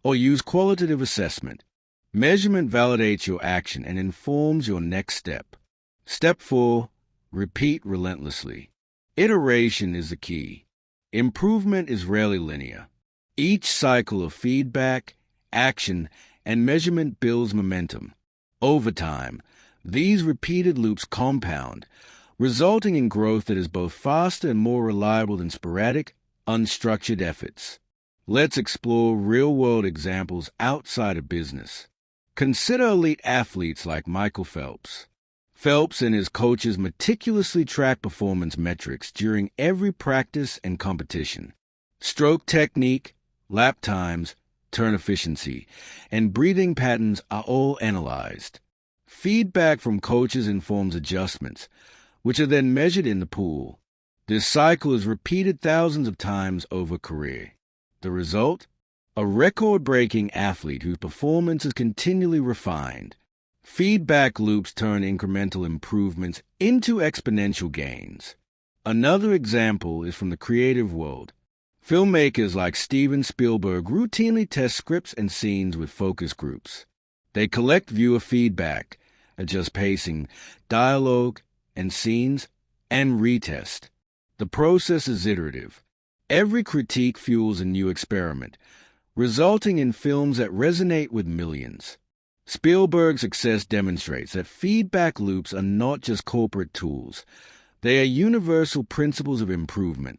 or use qualitative assessment. Measurement validates your action and informs your next step. Step 4. Repeat relentlessly. Iteration is the key. Improvement is rarely linear. Each cycle of feedback, action, and measurement builds momentum. Over time, these repeated loops compound, resulting in growth that is both faster and more reliable than sporadic, unstructured efforts. Let's explore real-world examples outside of business. Consider elite athletes like Michael Phelps. Phelps and his coaches meticulously track performance metrics during every practice and competition. Stroke technique, lap times, turn efficiency, and breathing patterns are all analyzed. Feedback from coaches informs adjustments, which are then measured in the pool. This cycle is repeated thousands of times over a career. The result? A record-breaking athlete whose performance is continually refined. Feedback loops turn incremental improvements into exponential gains. Another example is from the creative world. Filmmakers like Steven Spielberg routinely test scripts and scenes with focus groups. They collect viewer feedback, adjust pacing, dialogue, and scenes, and retest. The process is iterative. Every critique fuels a new experiment, resulting in films that resonate with millions. Spielberg's success demonstrates that feedback loops are not just corporate tools. They are universal principles of improvement.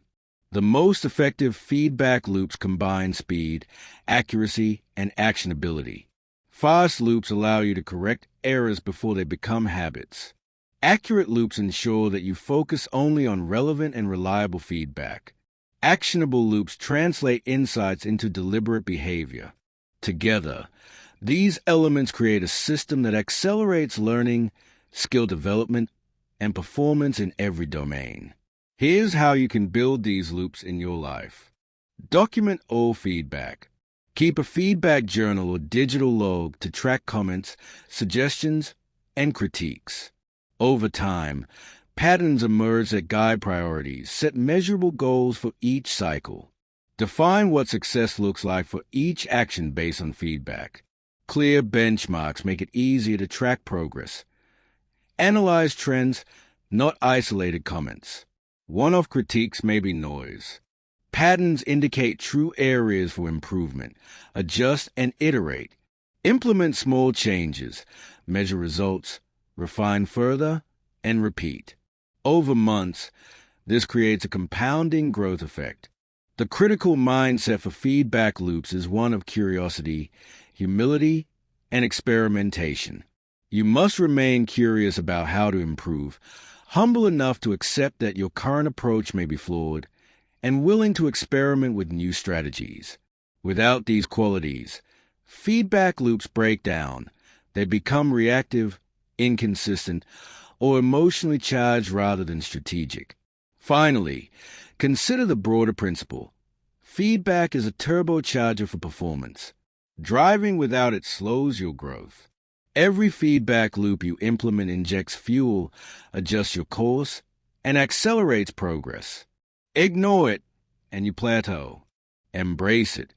The most effective feedback loops combine speed, accuracy, and actionability. Fast loops allow you to correct errors before they become habits. Accurate loops ensure that you focus only on relevant and reliable feedback. Actionable loops translate insights into deliberate behavior. Together, these elements create a system that accelerates learning, skill development, and performance in every domain. Here's how you can build these loops in your life. Document all feedback. Keep a feedback journal or digital log to track comments, suggestions, and critiques. Over time, patterns emerge that guide priorities. Set measurable goals for each cycle. Define what success looks like for each action based on feedback. Clear benchmarks make it easier to track progress. Analyze trends, not isolated comments. One-off critiques may be noise. Patterns indicate true areas for improvement. Adjust and iterate. Implement small changes. Measure results. Refine further, and repeat. Over months, this creates a compounding growth effect. The critical mindset for feedback loops is one of curiosity, humility, and experimentation. You must remain curious about how to improve, humble enough to accept that your current approach may be flawed, and willing to experiment with new strategies. Without these qualities, feedback loops break down. They become reactive, inconsistent, or emotionally charged rather than strategic. Finally, consider the broader principle. Feedback is a turbocharger for performance. Driving without it slows your growth. Every feedback loop you implement injects fuel, adjusts your course, and accelerates progress. Ignore it, and you plateau. Embrace it,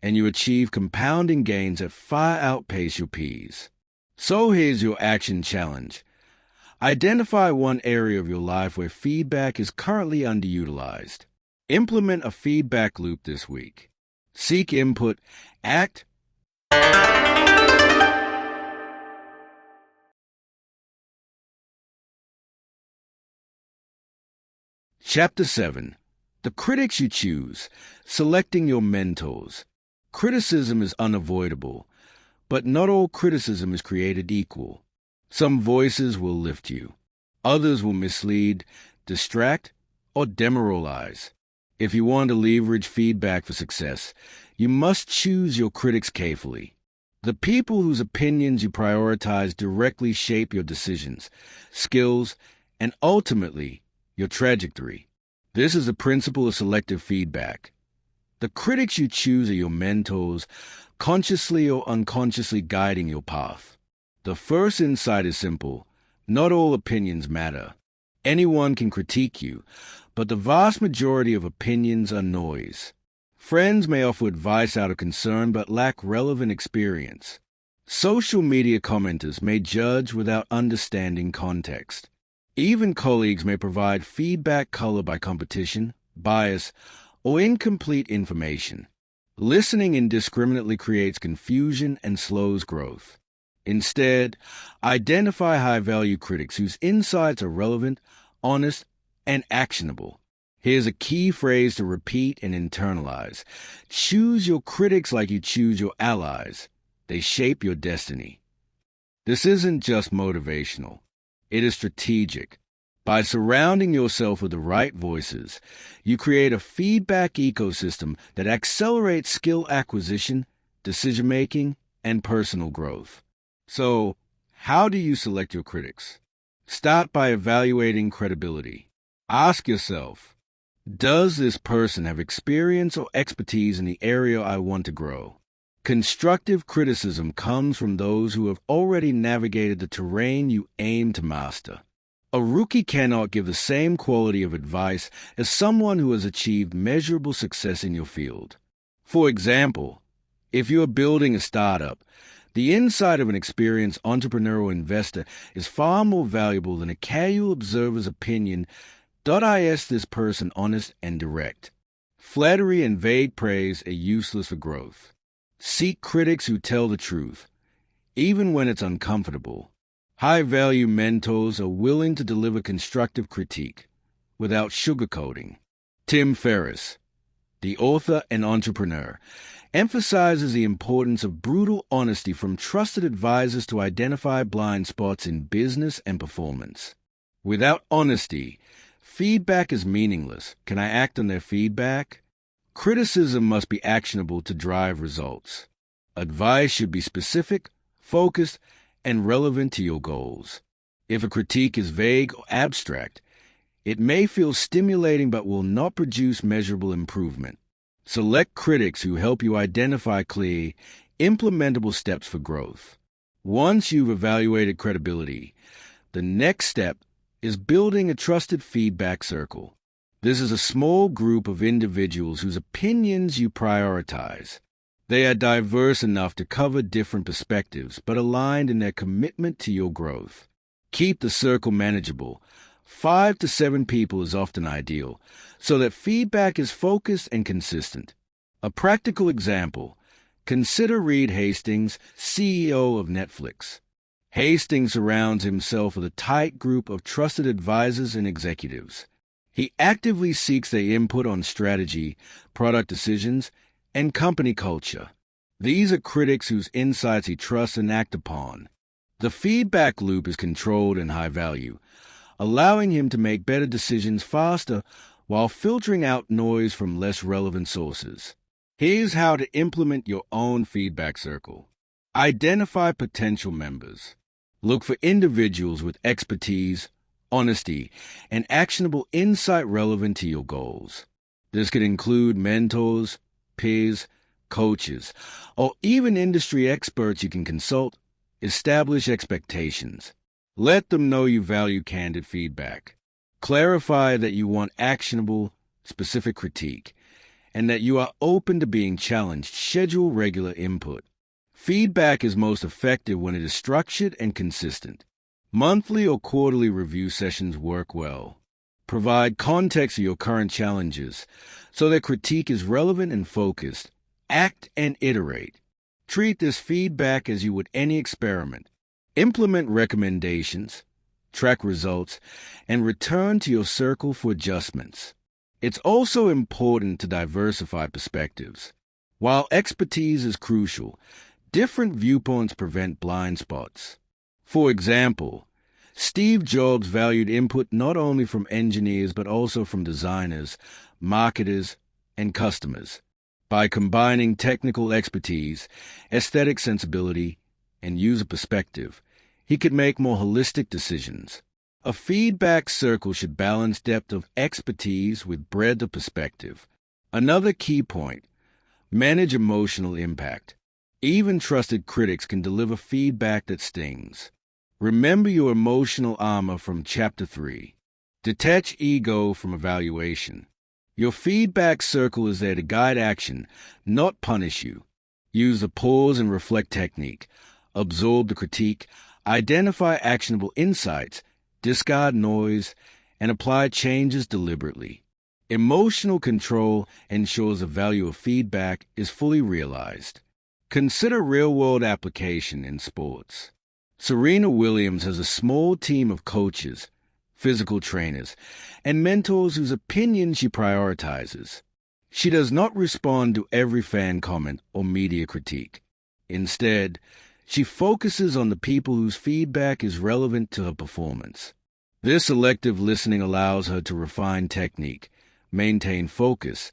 and you achieve compounding gains that far outpace your peers. So here's your action challenge. Identify one area of your life where feedback is currently underutilized. Implement a feedback loop this week. Seek input, act. Chapter 7. The critics you choose. Selecting your mentors. Criticism is unavoidable, but not all criticism is created equal. Some voices will lift you. Others will mislead, distract, or demoralize. If you want to leverage feedback for success, you must choose your critics carefully. The people whose opinions you prioritize directly shape your decisions, skills, and ultimately, your trajectory. This is the principle of selective feedback. The critics you choose are your mentors, consciously or unconsciously guiding your path. The first insight is simple. Not all opinions matter. Anyone can critique you, but the vast majority of opinions are noise. Friends may offer advice out of concern but lack relevant experience. Social media commenters may judge without understanding context. Even colleagues may provide feedback colored by competition, bias, or incomplete information. Listening indiscriminately creates confusion and slows growth. Instead, identify high-value critics whose insights are relevant, honest, and actionable. Here's a key phrase to repeat and internalize. Choose your critics like you choose your allies. They shape your destiny. This isn't just motivational. It is strategic. By surrounding yourself with the right voices, you create a feedback ecosystem that accelerates skill acquisition, decision-making, and personal growth. So, how do you select your critics? Start by evaluating credibility. Ask yourself, does this person have experience or expertise in the area I want to grow? Constructive criticism comes from those who have already navigated the terrain you aim to master. A rookie cannot give the same quality of advice as someone who has achieved measurable success in your field. For example, if you are building a startup, the insight of an experienced entrepreneur or investor is far more valuable than a casual observer's opinion. Is this person honest and direct? Flattery and vague praise are useless for growth. Seek critics who tell the truth, even when it's uncomfortable. High-value mentors are willing to deliver constructive critique without sugarcoating. Tim Ferriss, the author and entrepreneur, emphasizes the importance of brutal honesty from trusted advisors to identify blind spots in business and performance. Without honesty, feedback is meaningless. Can I act on their feedback? Criticism must be actionable to drive results. Advice should be specific, focused, and relevant to your goals. If a critique is vague or abstract, it may feel stimulating but will not produce measurable improvement. Select critics who help you identify clear, implementable steps for growth. Once you've evaluated credibility, the next step is building a trusted feedback circle. This is a small group of individuals whose opinions you prioritize. They are diverse enough to cover different perspectives, but aligned in their commitment to your growth. Keep the circle manageable. 5 to 7 people is often ideal, so that feedback is focused and consistent. A practical example: consider Reed Hastings, CEO of Netflix. Hastings surrounds himself with a tight group of trusted advisors and executives. He actively seeks their input on strategy, product decisions, and company culture. These are critics whose insights he trusts and acts upon. The feedback loop is controlled and high value, allowing him to make better decisions faster while filtering out noise from less relevant sources. Here's how to implement your own feedback circle. Identify potential members. Look for individuals with expertise, honesty, and actionable insight relevant to your goals. This could include mentors, peers, coaches, or even industry experts you can consult. Establish expectations. Let them know you value candid feedback. Clarify that you want actionable, specific critique, and that you are open to being challenged. Schedule regular input. Feedback is most effective when it is structured and consistent. Monthly or quarterly review sessions work well. Provide context of your current challenges so that critique is relevant and focused. Act and iterate. Treat this feedback as you would any experiment. Implement recommendations, track results, and return to your circle for adjustments. It's also important to diversify perspectives. While expertise is crucial, different viewpoints prevent blind spots. For example, Steve Jobs valued input not only from engineers but also from designers, marketers, and customers. By combining technical expertise, aesthetic sensibility, and user perspective, he could make more holistic decisions. A feedback circle should balance depth of expertise with breadth of perspective. Another key point: manage emotional impact. Even trusted critics can deliver feedback that stings. Remember your emotional armor from Chapter 3. Detach ego from evaluation. Your feedback circle is there to guide action, not punish you. Use the pause and reflect technique. Absorb the critique, identify actionable insights, discard noise, and apply changes deliberately. Emotional control ensures the value of feedback is fully realized. Consider real-world application in sports. Serena Williams has a small team of coaches, physical trainers, and mentors whose opinions she prioritizes. She does not respond to every fan comment or media critique. Instead, she focuses on the people whose feedback is relevant to her performance. This selective listening allows her to refine technique, maintain focus,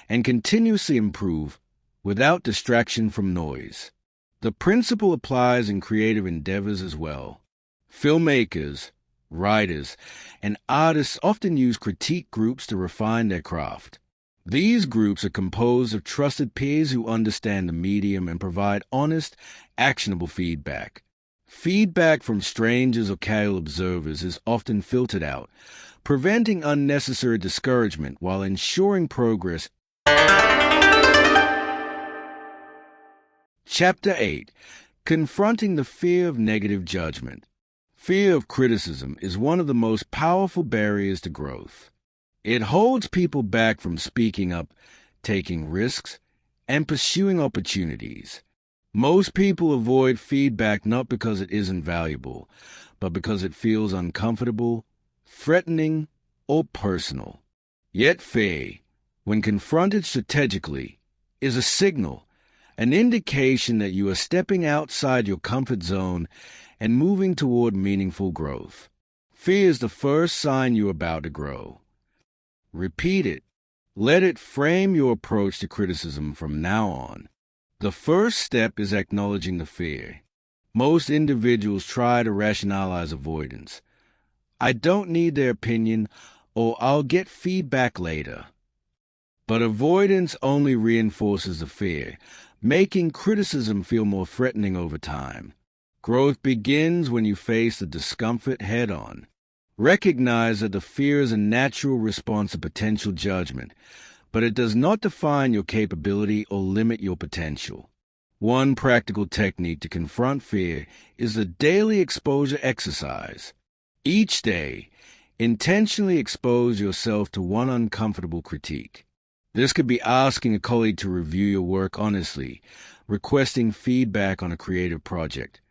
and continuously improve without distraction from noise. The principle applies in creative endeavors as well. Filmmakers, writers, and artists often use critique groups to refine their craft. These groups are composed of trusted peers who understand the medium and provide honest, actionable feedback. Feedback from strangers or casual observers is often filtered out, preventing unnecessary discouragement while ensuring progress. Chapter 8. Confronting the fear of negative judgment. Fear of criticism is one of the most powerful barriers to growth. It holds people back from speaking up, taking risks, and pursuing opportunities. Most people avoid feedback not because it isn't valuable, but because it feels uncomfortable, threatening, or personal. Yet fear, when confronted strategically, is a signal, an indication that you are stepping outside your comfort zone and moving toward meaningful growth. Fear is the first sign you're about to grow. Repeat it. Let it frame your approach to criticism from now on. The first step is acknowledging the fear. Most individuals try to rationalize avoidance. I don't need their opinion, or I'll get feedback later. But avoidance only reinforces the fear, making criticism feel more threatening over time. Growth begins when you face the discomfort head-on. Recognize that the fear is a natural response to potential judgment, but it does not define your capability or limit your potential. One practical technique to confront fear is the daily exposure exercise. Each day, intentionally expose yourself to one uncomfortable critique. This could be asking a colleague to review your work honestly, requesting feedback on a creative project,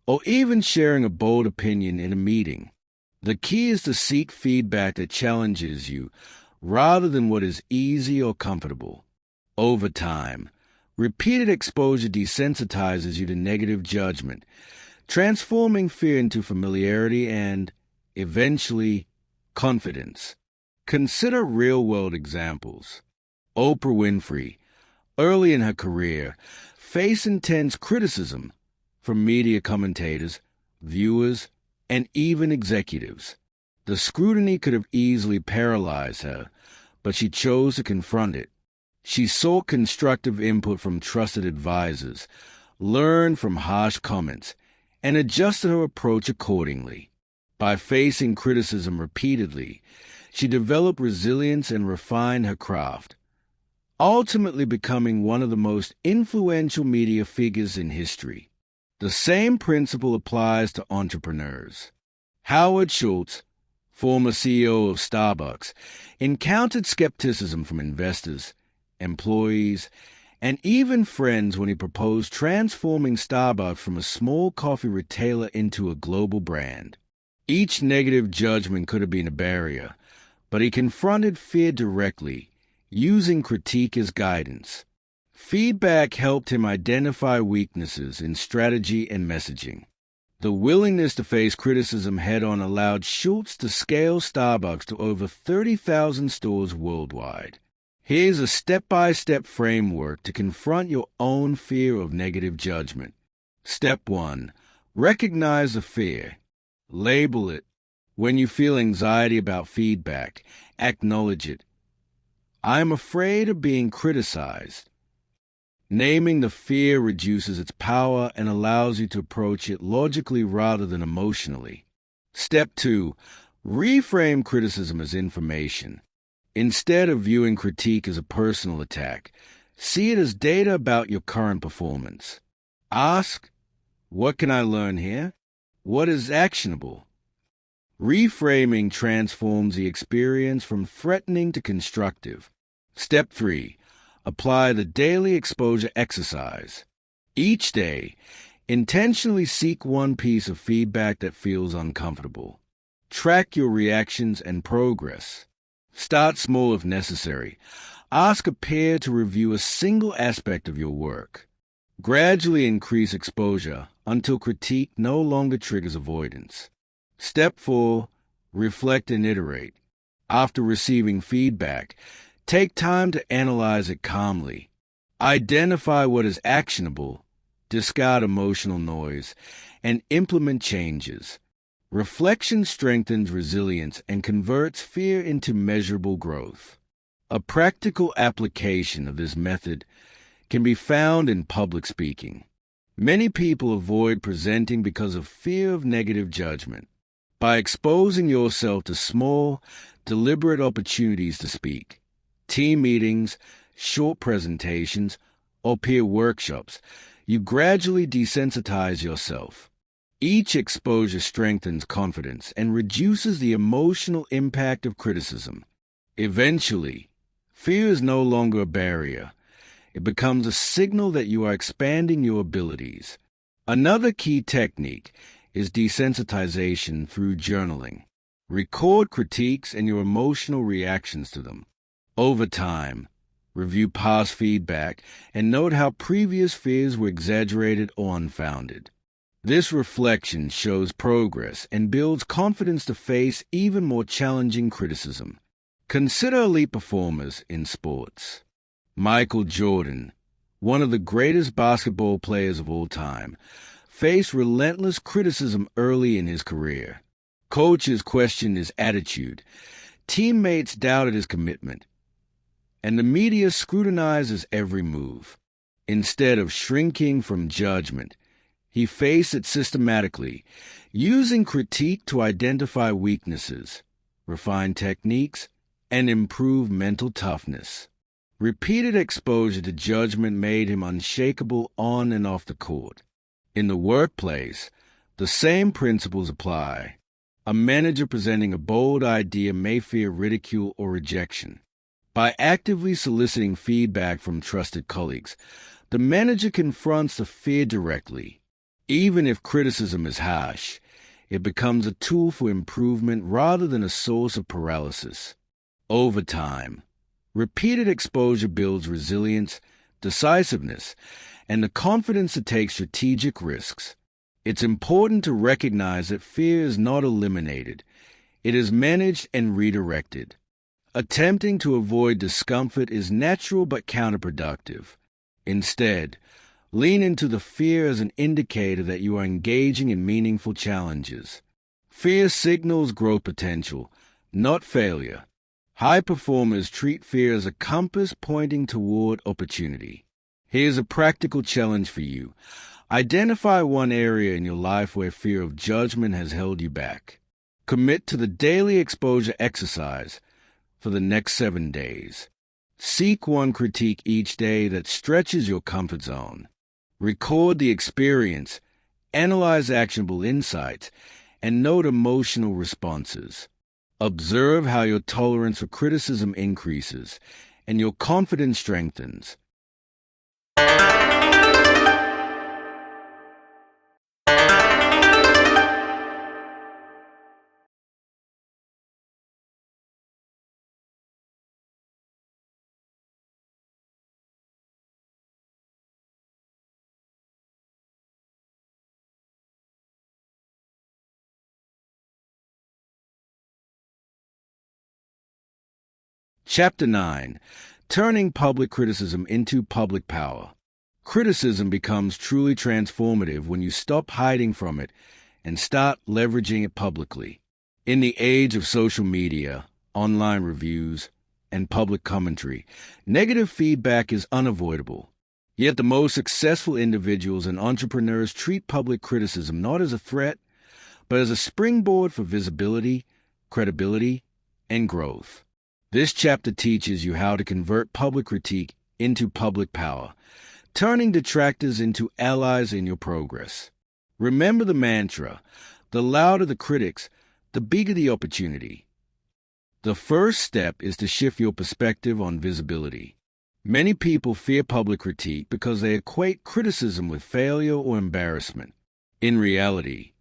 or even sharing a bold opinion in a meeting. The key is to seek feedback that challenges you rather than what is easy or comfortable. Over time, repeated exposure desensitizes you to negative judgment, transforming fear into familiarity and, eventually, confidence. Consider real-world examples. Oprah Winfrey, early in her career, faced intense criticism from media commentators, viewers, and even executives. The scrutiny could have easily paralyzed her, but she chose to confront it. She sought constructive input from trusted advisors, learned from harsh comments, and adjusted her approach accordingly. By facing criticism repeatedly, she developed resilience and refined her craft, ultimately becoming one of the most influential media figures in history. The same principle applies to entrepreneurs. Howard Schultz, former CEO of Starbucks, encountered skepticism from investors, employees, and even friends when he proposed transforming Starbucks from a small coffee retailer into a global brand. Each negative judgment could have been a barrier, but he confronted fear directly, using critique as guidance. Feedback helped him identify weaknesses in strategy and messaging. The willingness to face criticism head-on allowed Schultz to scale Starbucks to over 30,000 stores worldwide. Here's a step-by-step framework to confront your own fear of negative judgment. Step 1. Recognize the fear. Label it. When you feel anxiety about feedback, acknowledge it. I am afraid of being criticized. Naming the fear reduces its power and allows you to approach it logically rather than emotionally. Step 2. Reframe criticism as information. Instead of viewing critique as a personal attack, see it as data about your current performance. Ask, what can I learn here? What is actionable? Reframing transforms the experience from threatening to constructive. Step 3. Apply the daily exposure exercise. Each day, intentionally seek one piece of feedback that feels uncomfortable. Track your reactions and progress. Start small if necessary. Ask a peer to review a single aspect of your work. Gradually increase exposure until critique no longer triggers avoidance. Step 4. Reflect and iterate. After receiving feedback, take time to analyze it calmly. Identify what is actionable, discard emotional noise, and implement changes. Reflection strengthens resilience and converts fear into measurable growth. A practical application of this method can be found in public speaking. Many people avoid presenting because of fear of negative judgment. By exposing yourself to small, deliberate opportunities to speak, team meetings, short presentations, or peer workshops, you gradually desensitize yourself. Each exposure strengthens confidence and reduces the emotional impact of criticism. Eventually, fear is no longer a barrier. It becomes a signal that you are expanding your abilities. Another key technique is desensitization through journaling. Record critiques and your emotional reactions to them. Over time, review past feedback and note how previous fears were exaggerated or unfounded. This reflection shows progress and builds confidence to face even more challenging criticism. Consider elite performers in sports. Michael Jordan, one of the greatest basketball players of all time, faced relentless criticism early in his career. Coaches questioned his attitude, teammates doubted his commitment, and the media scrutinized his every move. Instead of shrinking from judgment, he faced it systematically, using critique to identify weaknesses, refine techniques, and improve mental toughness. Repeated exposure to judgment made him unshakable on and off the court. In the workplace, the same principles apply. A manager presenting a bold idea may fear ridicule or rejection. By actively soliciting feedback from trusted colleagues, the manager confronts the fear directly. Even if criticism is harsh, it becomes a tool for improvement rather than a source of paralysis. Over time, repeated exposure builds resilience, decisiveness, and the confidence to take strategic risks. It's important to recognize that fear is not eliminated. It is managed and redirected. Attempting to avoid discomfort is natural but counterproductive. Instead, lean into the fear as an indicator that you are engaging in meaningful challenges. Fear signals growth potential, not failure. High performers treat fear as a compass pointing toward opportunity. Here's a practical challenge for you. Identify one area in your life where fear of judgment has held you back. Commit to the daily exposure exercise for the next 7 days. Seek one critique each day that stretches your comfort zone. Record the experience, analyze actionable insights, and note emotional responses. Observe how your tolerance for criticism increases and your confidence strengthens. Chapter 9. Turning public criticism into public power. Criticism becomes truly transformative when you stop hiding from it and start leveraging it publicly. In the age of social media, online reviews, and public commentary, negative feedback is unavoidable. Yet the most successful individuals and entrepreneurs treat public criticism not as a threat, but as a springboard for visibility, credibility, and growth. This chapter teaches you how to convert public critique into public power, turning detractors into allies in your progress. Remember the mantra, the louder the critics, the bigger the opportunity. The first step is to shift your perspective on visibility. Many people fear public critique because they equate criticism with failure or embarrassment. In reality,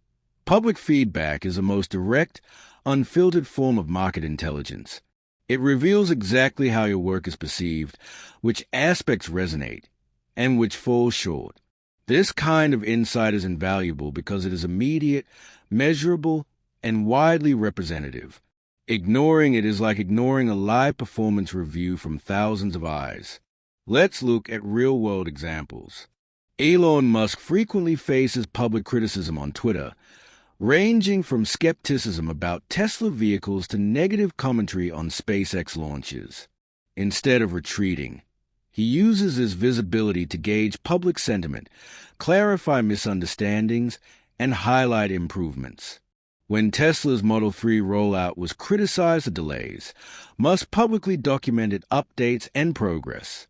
public feedback is the most direct, unfiltered form of market intelligence. It reveals exactly how your work is perceived, which aspects resonate, and which fall short. This kind of insight is invaluable because it is immediate, measurable, and widely representative. Ignoring it is like ignoring a live performance review from thousands of eyes. Let's look at real-world examples. Elon Musk frequently faces public criticism on Twitter, ranging from skepticism about Tesla vehicles to negative commentary on SpaceX launches. Instead of retreating, he uses his visibility to gauge public sentiment, clarify misunderstandings, and highlight improvements. When Tesla's Model 3 rollout was criticized for delays, Musk publicly documented updates and progress.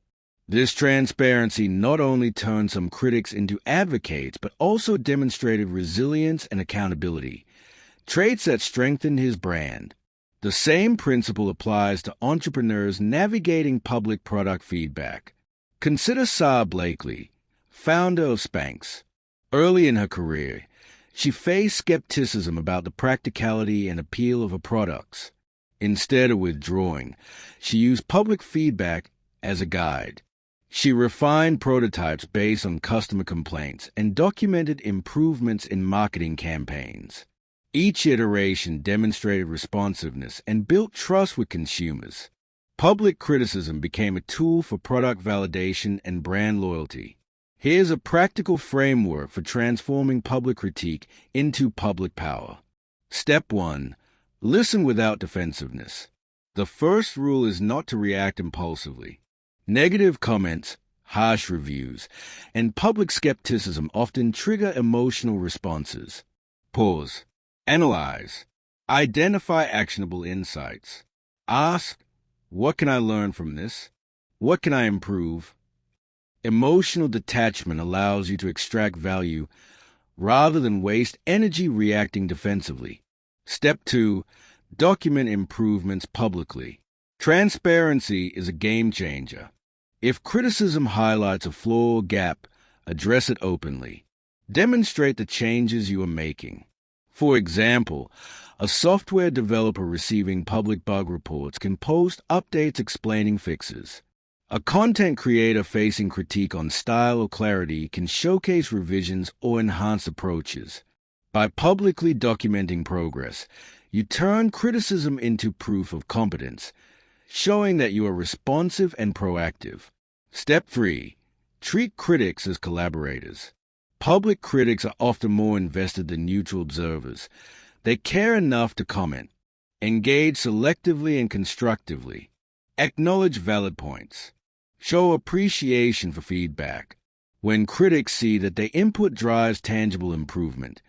This transparency not only turned some critics into advocates, but also demonstrated resilience and accountability, traits that strengthened his brand. The same principle applies to entrepreneurs navigating public product feedback. Consider Sarah Blakely, founder of Spanx. Early in her career, she faced skepticism about the practicality and appeal of her products. Instead of withdrawing, she used public feedback as a guide. She refined prototypes based on customer complaints and documented improvements in marketing campaigns. Each iteration demonstrated responsiveness and built trust with consumers. Public criticism became a tool for product validation and brand loyalty. Here's a practical framework for transforming public critique into public power. Step 1. Listen without defensiveness. The first rule is not to react impulsively. Negative comments, harsh reviews, and public skepticism often trigger emotional responses. Pause. Analyze. Identify actionable insights. Ask, what can I learn from this? What can I improve? Emotional detachment allows you to extract value rather than waste energy reacting defensively. Step 2. Document improvements publicly. Transparency is a game changer. If criticism highlights a flaw or gap, address it openly. Demonstrate the changes you are making. For example, a software developer receiving public bug reports can post updates explaining fixes. A content creator facing critique on style or clarity can showcase revisions or enhance approaches. By publicly documenting progress, you turn criticism into proof of competence, showing that you are responsive and proactive. Step 3. Treat critics as collaborators. Public critics are often more invested than neutral observers. They care enough to comment, engage selectively and constructively, acknowledge valid points, show appreciation for feedback. When critics see that their input drives tangible improvement,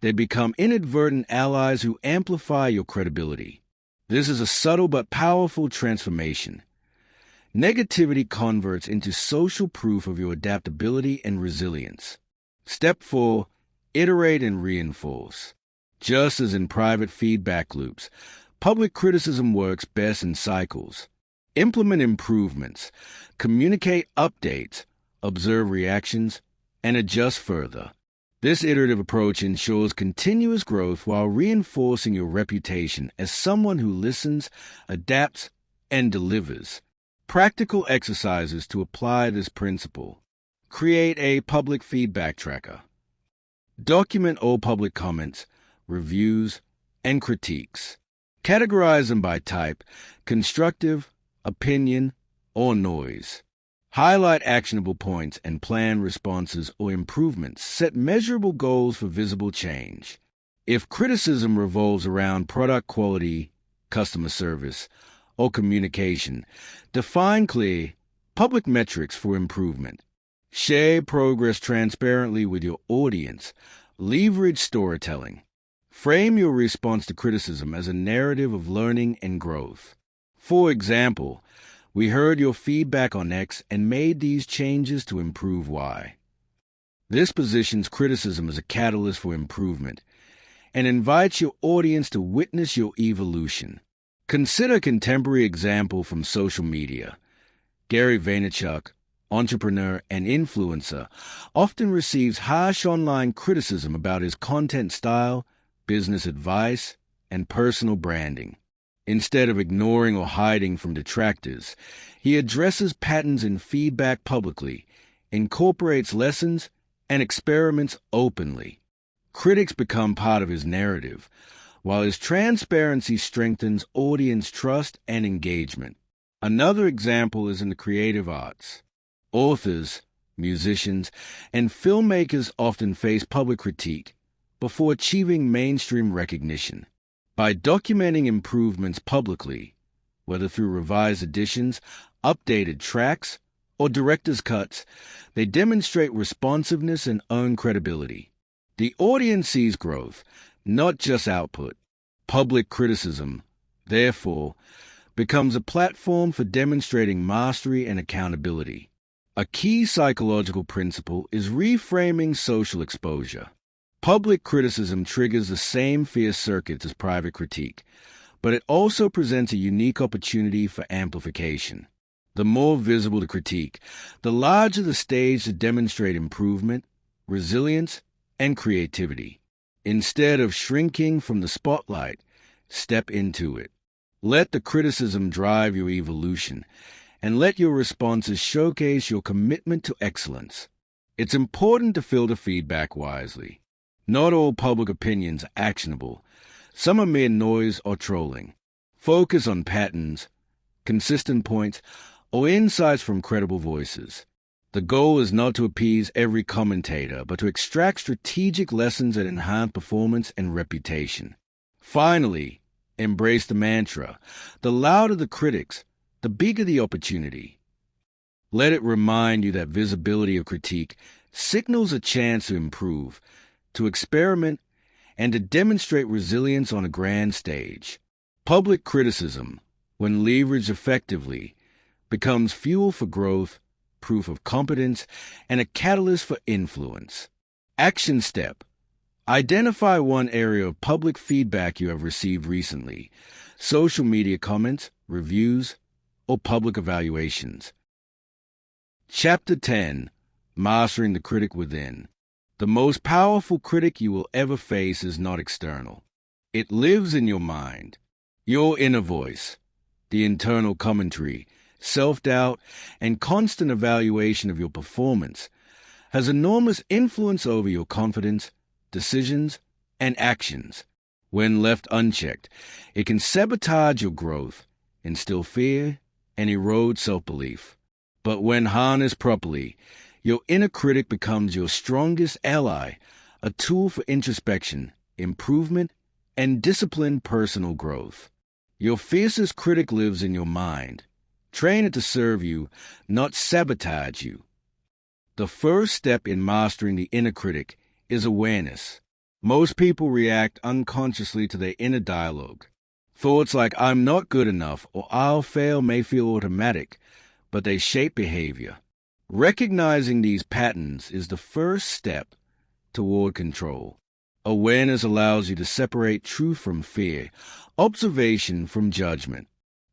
they become inadvertent allies who amplify your credibility. This is a subtle but powerful transformation. Negativity converts into social proof of your adaptability and resilience. Step 4. Iterate and reinforce. Just as in private feedback loops, public criticism works best in cycles. Implement improvements, communicate updates, observe reactions, and adjust further. This iterative approach ensures continuous growth while reinforcing your reputation as someone who listens, adapts, and delivers. Practical exercises to apply this principle. Create a public feedback tracker. Document all public comments, reviews, and critiques. Categorize them by type, constructive, opinion, or noise. Highlight actionable points and plan responses or improvements. Set measurable goals for visible change. If criticism revolves around product quality, customer service, or communication, define clear, public metrics for improvement. Share progress transparently with your audience. Leverage storytelling. Frame your response to criticism as a narrative of learning and growth. For example, we heard your feedback on X and made these changes to improve Y. This positions criticism as a catalyst for improvement and invites your audience to witness your evolution. Consider a contemporary example from social media. Gary Vaynerchuk, entrepreneur and influencer, often receives harsh online criticism about his content style, business advice, and personal branding. Instead of ignoring or hiding from detractors, he addresses patterns in feedback publicly, incorporates lessons, and experiments openly. Critics become part of his narrative, while his transparency strengthens audience trust and engagement. Another example is in the creative arts. Authors, musicians, and filmmakers often face public critique before achieving mainstream recognition. By documenting improvements publicly, whether through revised editions, updated tracks, or director's cuts, they demonstrate responsiveness and earn credibility. The audience sees growth, not just output. Public criticism, therefore, becomes a platform for demonstrating mastery and accountability. A key psychological principle is reframing social exposure. Public criticism triggers the same fear circuits as private critique, but it also presents a unique opportunity for amplification. The more visible the critique, the larger the stage to demonstrate improvement, resilience, and creativity. Instead of shrinking from the spotlight, step into it. Let the criticism drive your evolution, and let your responses showcase your commitment to excellence. It's important to filter feedback wisely. Not all public opinions are actionable. Some are mere noise or trolling. Focus on patterns, consistent points, or insights from credible voices. The goal is not to appease every commentator, but to extract strategic lessons that enhance performance and reputation. Finally, embrace the mantra: the louder the critics, the bigger the opportunity. Let it remind you that visibility of critique signals a chance to improve, to experiment, and to demonstrate resilience on a grand stage. Public criticism, when leveraged effectively, becomes fuel for growth, proof of competence, and a catalyst for influence. Action step: identify one area of public feedback you have received recently, social media comments, reviews, or public evaluations. Chapter 10. Mastering the Critic Within. The most powerful critic you will ever face is not external. It lives in your mind. Your inner voice, the internal commentary, self-doubt, and constant evaluation of your performance has enormous influence over your confidence, decisions, and actions. When left unchecked, it can sabotage your growth, instill fear, and erode self-belief. But when harnessed properly, your inner critic becomes your strongest ally, a tool for introspection, improvement, and disciplined personal growth. Your fiercest critic lives in your mind. Train it to serve you, not sabotage you. The first step in mastering the inner critic is awareness. Most people react unconsciously to their inner dialogue. Thoughts like "I'm not good enough" or "I'll fail" may feel automatic, but they shape behavior. Recognizing these patterns is the first step toward control. Awareness allows you to separate truth from fear, observation from judgment.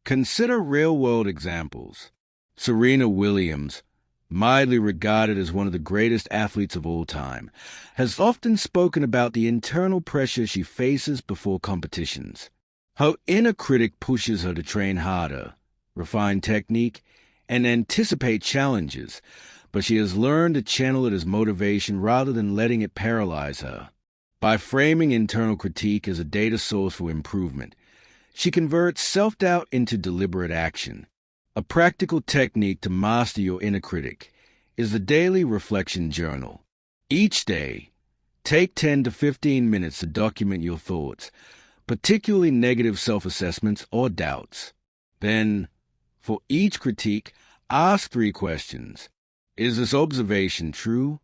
Consider real-world examples. Serena Williams, widely regarded as one of the greatest athletes of all time, has often spoken about the internal pressure she faces before competitions. Her inner critic pushes her to train harder, refine technique, and anticipate challenges, but she has learned to channel it as motivation rather than letting it paralyze her. By framing internal critique as a data source for improvement, she converts self-doubt into deliberate action. A practical technique to master your inner critic is the daily reflection journal. Each day, Take 10 to 15 minutes to document your thoughts, particularly negative self-assessments or doubts. Then, for each critique, ask 3 questions. Is this observation true?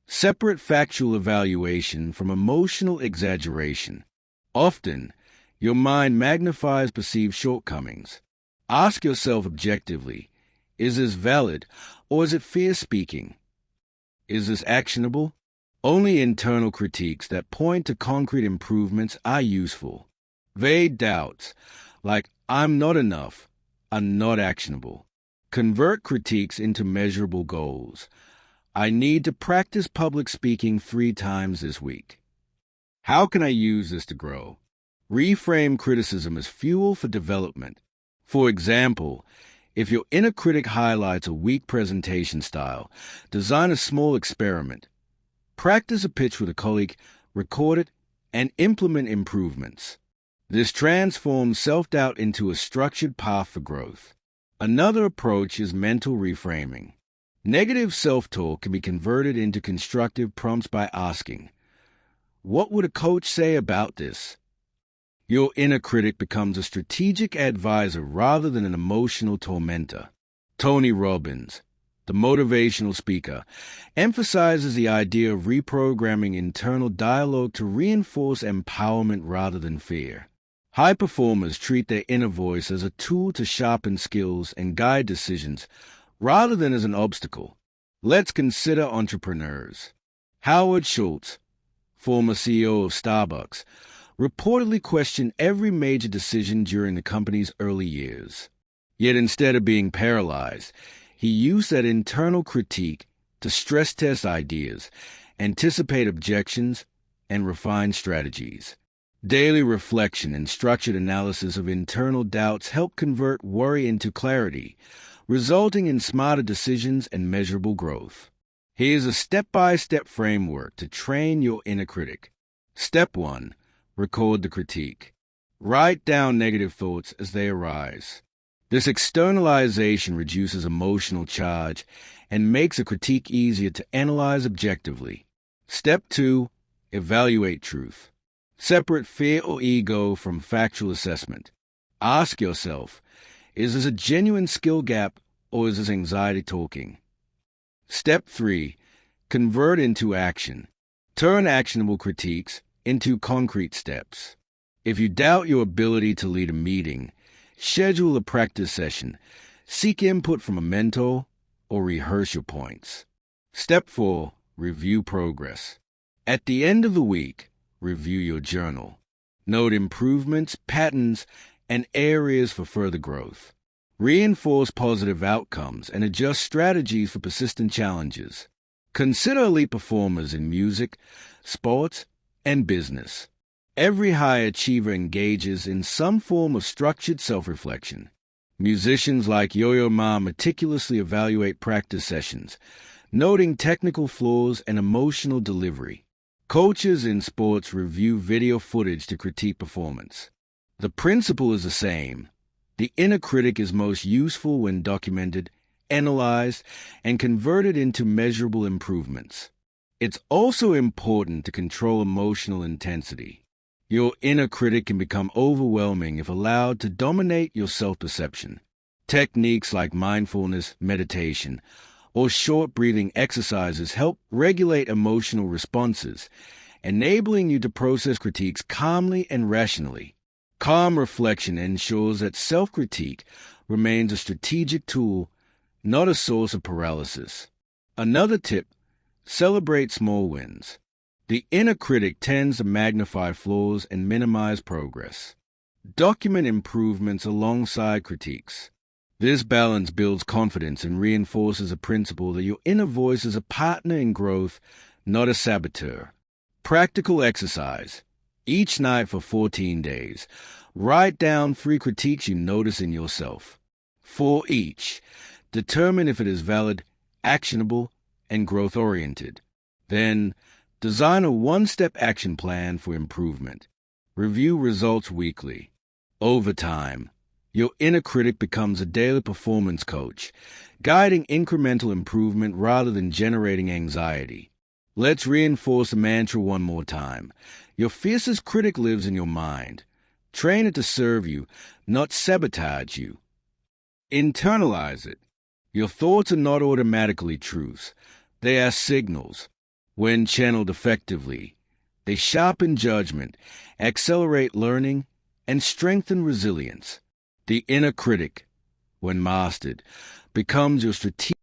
Separate factual evaluation from emotional exaggeration. Often, your mind magnifies perceived shortcomings. Ask yourself objectively, is this valid or is it fear speaking? Is this actionable? Only internal critiques that point to concrete improvements are useful. Vague doubts, like I'm not enough, are not actionable. Convert critiques into measurable goals. I need to practice public speaking 3 times this week. How can I use this to grow? Reframe criticism as fuel for development. For example, if your inner critic highlights a weak presentation style, design a small experiment. Practice a pitch with a colleague, record it, and implement improvements. This transforms self-doubt into a structured path for growth. Another approach is mental reframing. Negative self-talk can be converted into constructive prompts by asking, what would a coach say about this? Your inner critic becomes a strategic advisor rather than an emotional tormentor. Tony Robbins, the motivational speaker, emphasizes the idea of reprogramming internal dialogue to reinforce empowerment rather than fear. High performers treat their inner voice as a tool to sharpen skills and guide decisions, rather than as an obstacle. Let's consider entrepreneurs. Howard Schultz, former CEO of Starbucks, reportedly questioned every major decision during the company's early years. Yet instead of being paralyzed, he used that internal critique to stress test ideas, anticipate objections, and refine strategies. Daily reflection and structured analysis of internal doubts help convert worry into clarity, resulting in smarter decisions and measurable growth. Here's a step-by-step framework to train your inner critic. Step 1. Record the critique. Write down negative thoughts as they arise. This externalization reduces emotional charge and makes a critique easier to analyze objectively. Step 2. Evaluate truth. Separate fear or ego from factual assessment. Ask yourself, is this a genuine skill gap or is this anxiety talking? Step 3. Convert into action. Turn actionable critiques into concrete steps. If you doubt your ability to lead a meeting, schedule a practice session, seek input from a mentor, or rehearse your points. Step 4. Review progress. At the end of the week, review your journal. Note improvements, patterns, and areas for further growth. Reinforce positive outcomes and adjust strategies for persistent challenges. Consider elite performers in music, sports, and business. Every high achiever engages in some form of structured self-reflection. Musicians like Yo-Yo Ma meticulously evaluate practice sessions, noting technical flaws and emotional delivery. Coaches in sports review video footage to critique performance. The principle is the same. The inner critic is most useful when documented, analyzed, and converted into measurable improvements. It's also important to control emotional intensity. Your inner critic can become overwhelming if allowed to dominate your self-perception. Techniques like mindfulness, meditation, or short breathing exercises help regulate emotional responses, enabling you to process critiques calmly and rationally. Calm reflection ensures that self-critique remains a strategic tool, not a source of paralysis. Another tip: celebrate small wins. The inner critic tends to magnify flaws and minimize progress. Document improvements alongside critiques. This balance builds confidence and reinforces a principle that your inner voice is a partner in growth, not a saboteur. Practical exercise. Each night for 14 days, write down 3 critiques you notice in yourself. For each, determine if it is valid, actionable, and growth-oriented. Then, design a one-step action plan for improvement. Review results weekly. Over time, your inner critic becomes a daily performance coach, guiding incremental improvement rather than generating anxiety. Let's reinforce the mantra one more time. Your fiercest critic lives in your mind. Train it to serve you, not sabotage you. Internalize it. Your thoughts are not automatically truths. They are signals. When channeled effectively, they sharpen judgment, accelerate learning, and strengthen resilience. The inner critic, when mastered, becomes your strategic